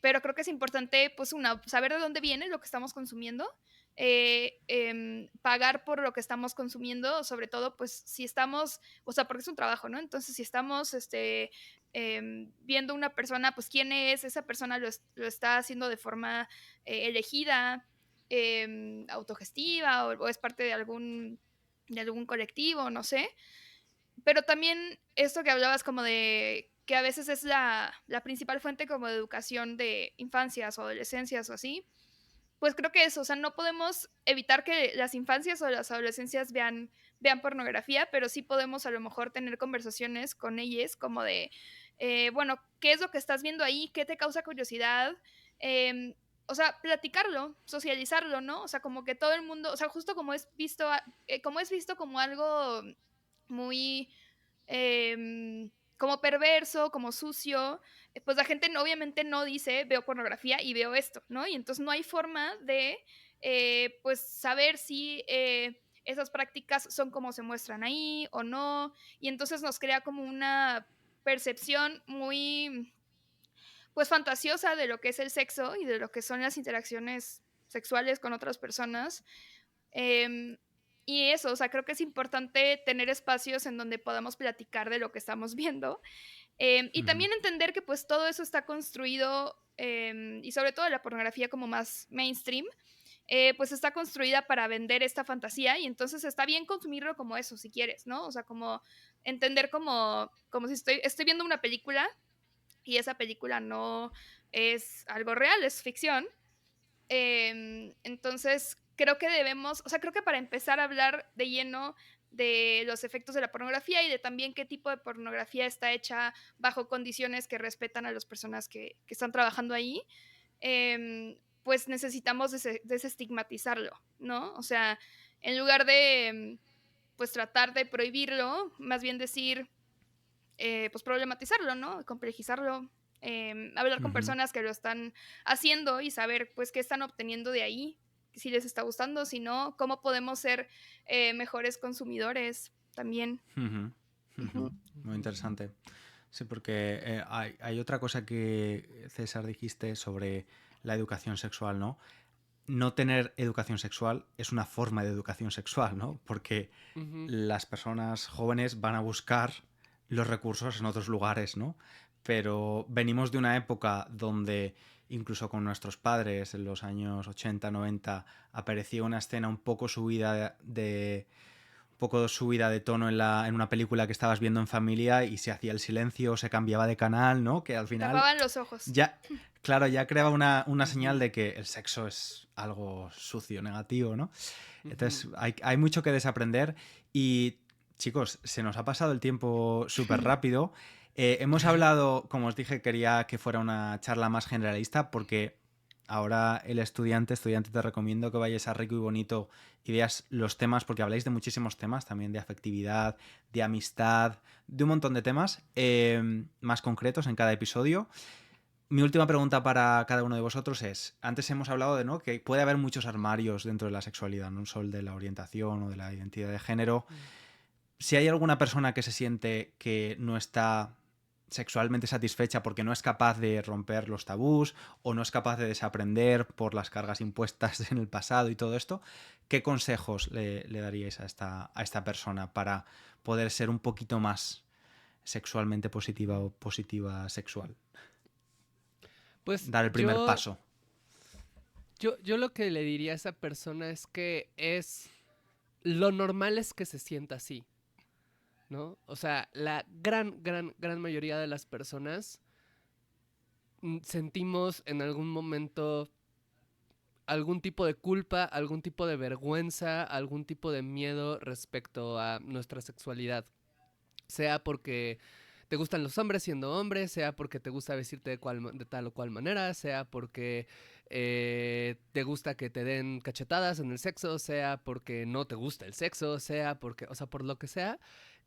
[SPEAKER 2] pero creo que es importante, pues, saber de dónde viene lo que estamos consumiendo, pagar por lo que estamos consumiendo, sobre todo, pues, si estamos, o sea, porque es un trabajo, ¿no? Entonces, si estamos, viendo una persona, pues, quién es, esa persona lo está haciendo de forma elegida, autogestiva, o es parte de algún colectivo, no sé, pero también esto que hablabas como de que a veces es la principal fuente como de educación de infancias o adolescencias o así, pues creo que eso, o sea, no podemos evitar que las infancias o las adolescencias vean pornografía, pero sí podemos a lo mejor tener conversaciones con ellas como de, bueno, ¿qué es lo que estás viendo ahí? ¿Qué te causa curiosidad? Em, o sea, platicarlo, socializarlo, ¿no? O sea, como que todo el mundo, o sea, justo como es visto como algo muy como perverso, como sucio, pues la gente obviamente no dice veo pornografía y veo esto, ¿no? Y entonces no hay forma de, pues, saber si esas prácticas son como se muestran ahí o no, y entonces nos crea como una percepción muy, pues, fantasiosa de lo que es el sexo y de lo que son las interacciones sexuales con otras personas. Em, y eso, o sea, creo que es importante tener espacios en donde podamos platicar de lo que estamos viendo. Y
[SPEAKER 1] Ujú,
[SPEAKER 2] también entender que pues todo eso está construido, y sobre todo la pornografía como más mainstream, pues está construida para vender esta fantasía y entonces está bien consumirlo como eso, si quieres, ¿no? O sea, como entender como si estoy viendo una película y esa película no es algo real, es ficción. Entonces, creo que debemos, o sea, creo que para empezar a hablar de lleno de los efectos de la pornografía y de también qué tipo de pornografía está hecha bajo condiciones que respetan a las personas que están trabajando ahí, pues necesitamos desestigmatizarlo, ¿no? O sea, en lugar de, pues tratar de prohibirlo, más bien decir, pues problematizarlo, ¿no? Complejizarlo, hablar con
[SPEAKER 1] ujú.
[SPEAKER 2] personas que lo están haciendo y saber pues qué están obteniendo de ahí, si les está gustando, si no, cómo podemos ser mejores consumidores también.
[SPEAKER 1] Ujú, ujú.
[SPEAKER 2] Ujú.
[SPEAKER 1] Muy
[SPEAKER 3] Ujú.
[SPEAKER 1] interesante. Sí, porque hay otra cosa que César dijiste sobre la educación sexual, ¿no? No tener educación sexual es una forma de educación sexual, ¿no? Porque
[SPEAKER 3] Ujú.
[SPEAKER 1] las personas jóvenes van a buscar los recursos en otros lugares, ¿no? Pero venimos de una época donde incluso con nuestros padres en los años 80, 90 aparecía una escena un poco subida de poco subida de tono en una película que estabas viendo en familia y se hacía el silencio, se cambiaba de canal, ¿no? Que al
[SPEAKER 2] Se
[SPEAKER 1] final
[SPEAKER 2] tapaban los ojos.
[SPEAKER 1] ya, claro, ya creaba una señal
[SPEAKER 3] Ujú.
[SPEAKER 1] de que el sexo es algo sucio, negativo, ¿no?
[SPEAKER 3] Ujú.
[SPEAKER 1] Entonces hay mucho que desaprender y chicos, se nos ha pasado el tiempo súper rápido. Hemos hablado, como os dije, quería que fuera una charla más generalista porque ahora el estudiante, te recomiendo que vayas a Rico y Bonito y veas los temas, porque habláis de muchísimos temas, también de afectividad, de amistad, de un montón de temas más concretos en cada episodio. Mi última pregunta para cada uno de vosotros es, antes hemos hablado de, ¿no?, que puede haber muchos armarios dentro de la sexualidad, no solo el de la orientación o de la identidad de género.
[SPEAKER 3] Mm.
[SPEAKER 1] Si hay alguna persona que se siente que no está sexualmente satisfecha porque no es capaz de romper los tabús o no es capaz de desaprender por las cargas impuestas en el pasado y todo esto, ¿qué consejos le daríais a esta persona para poder ser un poquito más sexualmente positiva o positiva sexual?
[SPEAKER 3] Pues
[SPEAKER 1] Dar el primer paso.
[SPEAKER 3] yo lo que le diría a esa persona es que lo normal es que se sienta así, ¿no? O sea, la gran mayoría de las personas sentimos en algún momento algún tipo de culpa, algún tipo de vergüenza, algún tipo de miedo respecto a nuestra sexualidad. Sea porque te gustan los hombres siendo hombres, sea porque te gusta vestirte de tal o cual manera, sea porque te gusta que te den cachetadas en el sexo, sea porque no te gusta el sexo, sea porque, o sea, por lo que sea,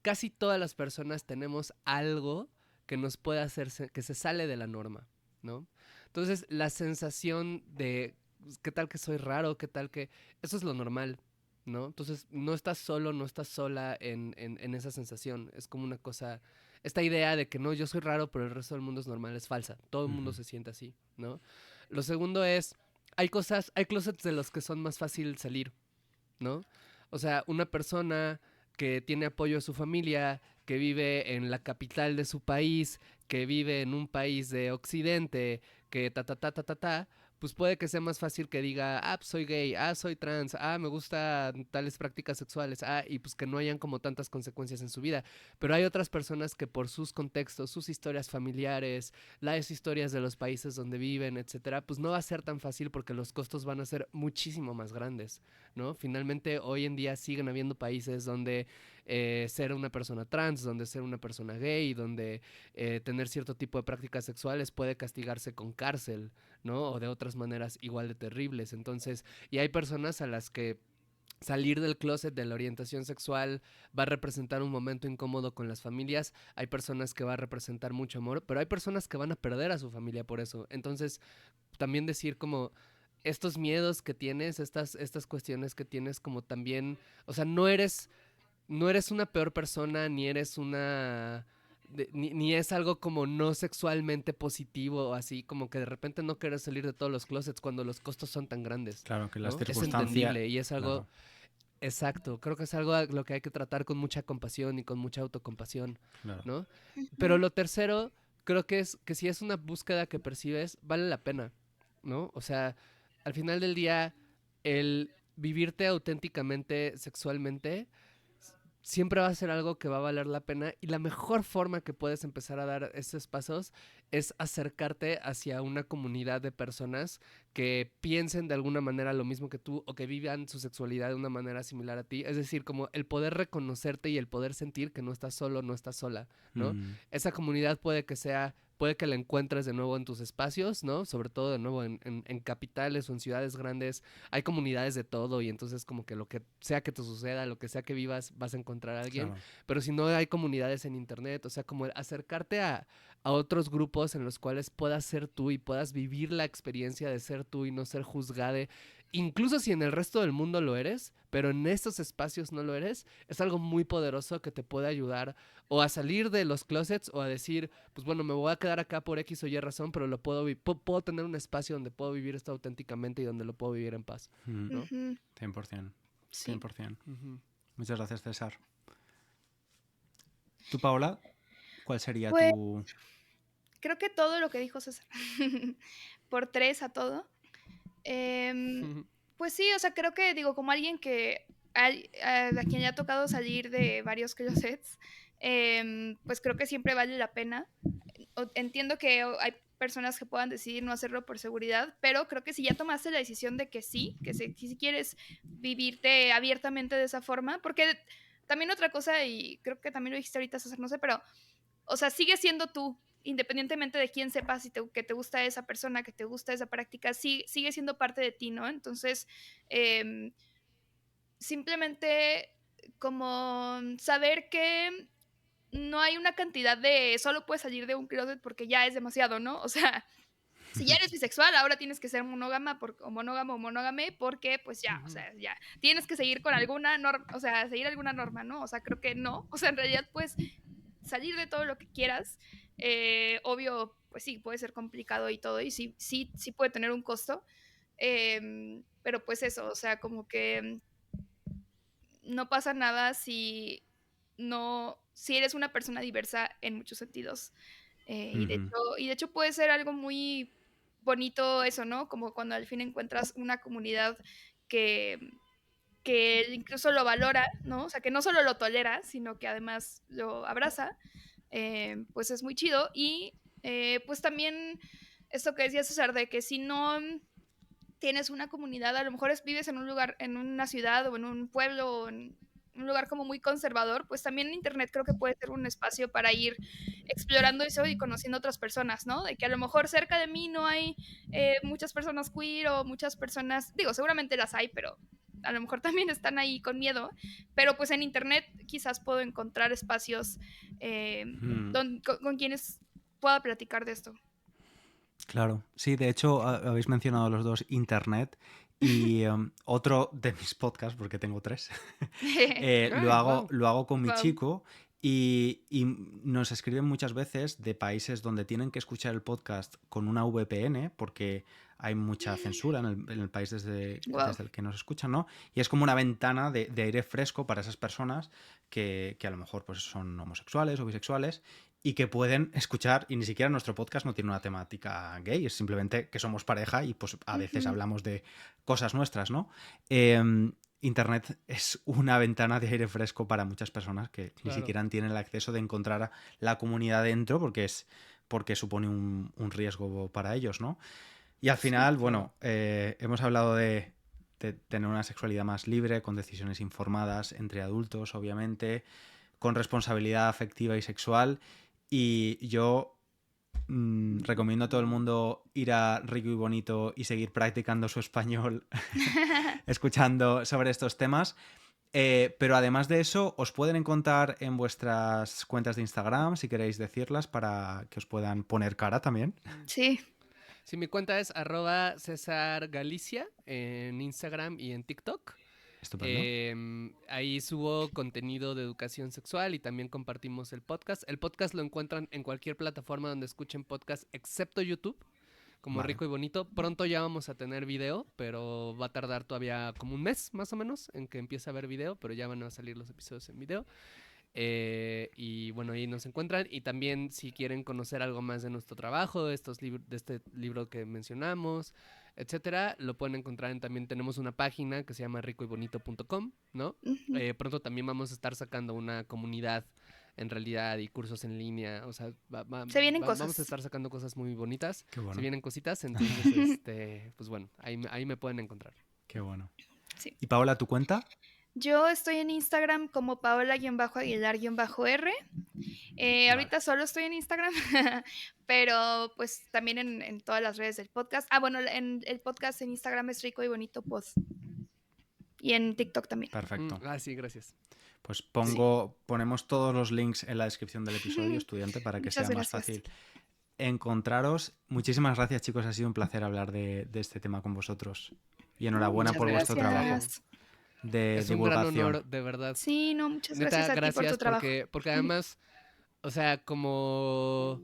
[SPEAKER 3] casi todas las personas tenemos algo que nos puede hacer, que se sale de la norma, ¿no? Entonces, la sensación de, pues, ¿qué tal que soy raro? ¿Qué tal que...? Eso es lo normal, ¿no? Entonces, no estás solo, no estás sola en esa sensación. Es como una cosa... Esta idea de que no, yo soy raro, pero el resto del mundo es normal, es falsa. Todo el mundo
[SPEAKER 1] Ujú.
[SPEAKER 3] se siente así, ¿no? Lo segundo es, hay cosas, hay closets de los que son más fácil salir, ¿no? O sea, una persona que tiene apoyo de su familia, que vive en la capital de su país, que vive en un país de Occidente, que pues puede que sea más fácil que diga, ah, pues soy gay, ah, soy trans, ah, me gustan tales prácticas sexuales, ah, y pues que no hayan como tantas consecuencias en su vida. Pero hay otras personas que por sus contextos, sus historias familiares, las historias de los países donde viven, etcétera, pues no va a ser tan fácil porque los costos van a ser muchísimo más grandes, ¿no? Finalmente, hoy en día siguen habiendo países donde ser una persona trans, donde ser una persona gay, donde tener cierto tipo de prácticas sexuales puede castigarse con cárcel, ¿no? O de otras maneras igual de terribles. Entonces, y hay personas a las que salir del closet de la orientación sexual va a representar un momento incómodo con las familias, hay personas que va a representar mucho amor, pero hay personas que van a perder a su familia por eso. Entonces, también decir como estos miedos que tienes, estas cuestiones que tienes, como también, o sea, no eres una peor persona, ni eres una... ni es algo como no sexualmente positivo o así, como que de repente no quieres salir de todos los closets cuando los costos son tan grandes,
[SPEAKER 1] Claro que las
[SPEAKER 3] ¿no? Es
[SPEAKER 1] circunstancias...
[SPEAKER 3] entendible y es algo
[SPEAKER 1] Claro.
[SPEAKER 3] exacto. Creo que es algo a lo que hay que tratar con mucha compasión y con mucha autocompasión,
[SPEAKER 1] Claro.
[SPEAKER 3] ¿no? Pero
[SPEAKER 2] Ujú.
[SPEAKER 3] lo tercero, creo que es que si es una búsqueda que percibes, vale la pena, ¿no? O sea, al final del día, el vivirte auténticamente sexualmente siempre va a ser algo que va a valer la pena y la mejor forma que puedes empezar a dar esos pasos es acercarte hacia una comunidad de personas que piensen de alguna manera lo mismo que tú o que vivan su sexualidad de una manera similar a ti. Es decir, como el poder reconocerte y el poder sentir que no estás solo, no estás sola, ¿no?
[SPEAKER 1] Mm,
[SPEAKER 3] Esa comunidad puede que la encuentres de nuevo en tus espacios, ¿no? Sobre todo de nuevo en capitales o en ciudades grandes hay comunidades de todo y entonces como que lo que sea que te suceda, lo que sea que vivas, vas a encontrar a alguien,
[SPEAKER 1] claro.
[SPEAKER 3] pero si no hay comunidades en internet, o sea, como el acercarte a otros grupos en los cuales puedas ser tú y puedas vivir la experiencia de ser tú y no ser juzgada, incluso si en el resto del mundo lo eres, pero en estos espacios no lo eres, es algo muy poderoso que te puede ayudar o a salir de los closets o a decir, pues bueno, me voy a quedar acá por X o Y razón, pero lo puedo tener un espacio donde puedo vivir esto auténticamente y donde lo puedo vivir en paz,
[SPEAKER 1] Mm,
[SPEAKER 3] ¿no?
[SPEAKER 2] Ujú.
[SPEAKER 1] 100%.
[SPEAKER 2] Sí.
[SPEAKER 1] 100%.
[SPEAKER 3] Ujú.
[SPEAKER 1] Muchas gracias, César. ¿Tú, Paola? ¿Cuál sería
[SPEAKER 2] Pues
[SPEAKER 1] tu...?
[SPEAKER 2] creo que todo lo que dijo César. Por tres a todo. Em, pues sí, o sea, creo que digo, como alguien que a quien ya ha tocado salir de varios closets, pues creo que siempre vale la pena. Entiendo que hay personas que puedan decidir no hacerlo por seguridad, pero creo que si ya tomaste la decisión de que sí, que si quieres vivirte abiertamente de esa forma, porque también otra cosa, y creo que también lo dijiste ahorita, César, no sé, pero, o sea, sigue siendo tú, independientemente de quién sepas si que te gusta esa persona, que te gusta esa práctica, sí, sigue siendo parte de ti, ¿no? Entonces, eh, simplemente como saber que no hay una cantidad de solo puedes salir de un closet porque ya es demasiado, ¿no? O sea, si ya eres bisexual, ahora tienes que ser monógama o monógamo o monógame porque pues ya, o
[SPEAKER 3] Ujú.
[SPEAKER 2] sea, ya tienes que seguir con alguna norma, o sea, seguir alguna norma, ¿no? O sea, creo que no, o sea, en realidad pues salir de todo lo que quieras, obvio, pues sí, puede ser complicado y todo, y sí, sí, sí puede tener un costo, pero pues eso, o sea, como que no pasa nada si si eres una persona diversa en muchos sentidos.
[SPEAKER 1] Ujú.
[SPEAKER 2] Y de hecho puede ser algo muy bonito eso, ¿no? Como cuando al fin encuentras una comunidad que, que incluso lo valora, ¿no? O sea, que no solo lo tolera, sino que además lo abraza, pues es muy chido. Y pues también esto que decía César, de que si no tienes una comunidad, a lo mejor vives en un lugar, en una ciudad o en un pueblo un lugar como muy conservador, pues también Internet creo que puede ser un espacio para ir explorando eso y conociendo otras personas, ¿no? De que a lo mejor cerca de mí no hay muchas personas queer o muchas personas, digo, seguramente las hay, pero a lo mejor también están ahí con miedo, pero pues en Internet quizás puedo encontrar espacios con quienes pueda platicar de esto.
[SPEAKER 1] Claro, sí, de hecho habéis mencionado los dos Internet y otro de mis podcasts, porque tengo 3,
[SPEAKER 3] Wow.
[SPEAKER 1] lo hago con mi
[SPEAKER 2] Wow.
[SPEAKER 1] chico y nos escriben muchas veces de países donde tienen que escuchar el podcast con una VPN porque hay mucha censura en el país
[SPEAKER 2] Wow.
[SPEAKER 1] desde el que nos escuchan, ¿no? Y es como una ventana de aire fresco para esas personas que a lo mejor pues, son homosexuales o bisexuales y que pueden escuchar, y ni siquiera nuestro podcast no tiene una temática gay, es simplemente que somos pareja y pues a veces hablamos de cosas nuestras, ¿no? Internet es una ventana de aire fresco para muchas personas que ni
[SPEAKER 3] Claro.
[SPEAKER 1] siquiera tienen el acceso de encontrar a la comunidad dentro porque supone un riesgo para ellos, ¿no? Y al final, bueno, hemos hablado de tener una sexualidad más libre, con decisiones informadas entre adultos, obviamente, con responsabilidad afectiva y sexual. Y yo recomiendo a todo el mundo ir a Rico y Bonito y seguir practicando su español escuchando sobre estos temas. Pero además de eso, os pueden encontrar en vuestras cuentas de Instagram, si queréis decirlas, para que os puedan poner cara también.
[SPEAKER 2] Sí.
[SPEAKER 3] Sí, mi cuenta es @CesarGalicia en Instagram y en TikTok.
[SPEAKER 1] Estupendo.
[SPEAKER 3] Ahí subo contenido de educación sexual y también compartimos el podcast. El podcast lo encuentran en cualquier plataforma donde escuchen podcast, excepto YouTube, como
[SPEAKER 1] Vale.
[SPEAKER 3] Rico y Bonito. Pronto ya vamos a tener video, pero va a tardar todavía como un mes más o menos en que empiece a haber video, pero ya van a salir los episodios en video. Y bueno, ahí nos encuentran. Y también si quieren conocer algo más de nuestro trabajo, de este libro que mencionamos, etcétera, lo pueden encontrar también tenemos una página que se llama ricoybonito.com, ¿no? Pronto también vamos a estar sacando una comunidad en realidad y cursos en línea, o sea,
[SPEAKER 2] Se vienen
[SPEAKER 3] vamos a
[SPEAKER 2] cosas.
[SPEAKER 3] estar sacando cosas muy bonitas.
[SPEAKER 1] Qué bueno.
[SPEAKER 3] Se vienen cositas, entonces, pues bueno, ahí me pueden encontrar.
[SPEAKER 1] Qué bueno.
[SPEAKER 2] Sí.
[SPEAKER 1] ¿Y Paola, tu cuenta?
[SPEAKER 2] Yo estoy en Instagram como Paola-Aguilar-R. Ahorita solo estoy en Instagram, pero pues también en todas las redes del podcast. Ah, bueno, en el podcast en Instagram es Rico y Bonito Pod. Y en TikTok también.
[SPEAKER 1] Perfecto.
[SPEAKER 3] Sí, gracias.
[SPEAKER 1] Pues ponemos todos los links en la descripción del episodio, estudiante, para que
[SPEAKER 2] Muchas
[SPEAKER 1] sea más
[SPEAKER 2] gracias.
[SPEAKER 1] fácil encontraros. Muchísimas gracias, chicos. Ha sido un placer hablar de este tema con vosotros. Y enhorabuena
[SPEAKER 3] Muchas
[SPEAKER 1] por vuestro trabajo
[SPEAKER 2] gracias.
[SPEAKER 1] de
[SPEAKER 3] Es un gran
[SPEAKER 1] divulgación.
[SPEAKER 3] honor, de verdad.
[SPEAKER 2] Sí, no, muchas
[SPEAKER 3] Neta,
[SPEAKER 2] gracias a ti por
[SPEAKER 3] gracias
[SPEAKER 2] tu trabajo.
[SPEAKER 3] porque además, o sea, como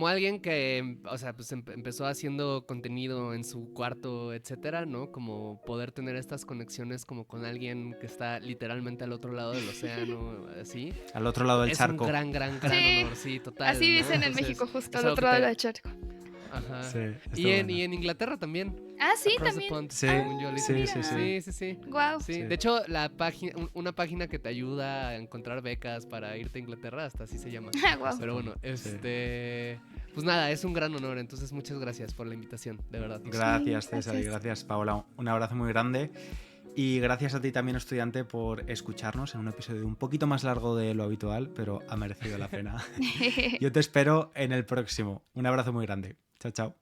[SPEAKER 3] alguien que, o sea, pues empezó haciendo contenido en su cuarto, etcétera, ¿no? Como poder tener estas conexiones como con alguien que está literalmente al otro lado del océano, así.
[SPEAKER 1] Al otro lado del
[SPEAKER 3] Es
[SPEAKER 1] charco.
[SPEAKER 3] un gran
[SPEAKER 2] Sí,
[SPEAKER 3] honor, sí, total.
[SPEAKER 2] Así
[SPEAKER 3] ¿no?
[SPEAKER 2] dicen en
[SPEAKER 3] Entonces,
[SPEAKER 2] México, justo
[SPEAKER 3] es
[SPEAKER 2] al
[SPEAKER 3] algo
[SPEAKER 2] otro
[SPEAKER 3] que
[SPEAKER 2] lado del charco.
[SPEAKER 3] Ajá.
[SPEAKER 1] Sí, está
[SPEAKER 3] Y
[SPEAKER 1] bueno.
[SPEAKER 3] en Inglaterra también.
[SPEAKER 2] Ah, sí,
[SPEAKER 3] Across the
[SPEAKER 2] también.
[SPEAKER 3] Pond,
[SPEAKER 1] Sí,
[SPEAKER 3] según yo,
[SPEAKER 1] sí,
[SPEAKER 3] literal.
[SPEAKER 1] sí.
[SPEAKER 3] Sí.
[SPEAKER 2] Guau.
[SPEAKER 3] Sí,
[SPEAKER 1] Sí.
[SPEAKER 3] de hecho, una página que te ayuda a encontrar becas para irte a Inglaterra, hasta así se llama.
[SPEAKER 2] Guau.
[SPEAKER 3] Pero bueno, pues nada, es un gran honor, entonces muchas gracias por la invitación, de verdad.
[SPEAKER 1] Gracias, César, y
[SPEAKER 2] gracias.
[SPEAKER 1] gracias, Paola. Un abrazo muy grande. Y gracias a ti también, estudiante, por escucharnos en un episodio un poquito más largo de lo habitual, pero ha merecido la pena. Yo te espero en el próximo. Un abrazo muy grande. Chao, chao.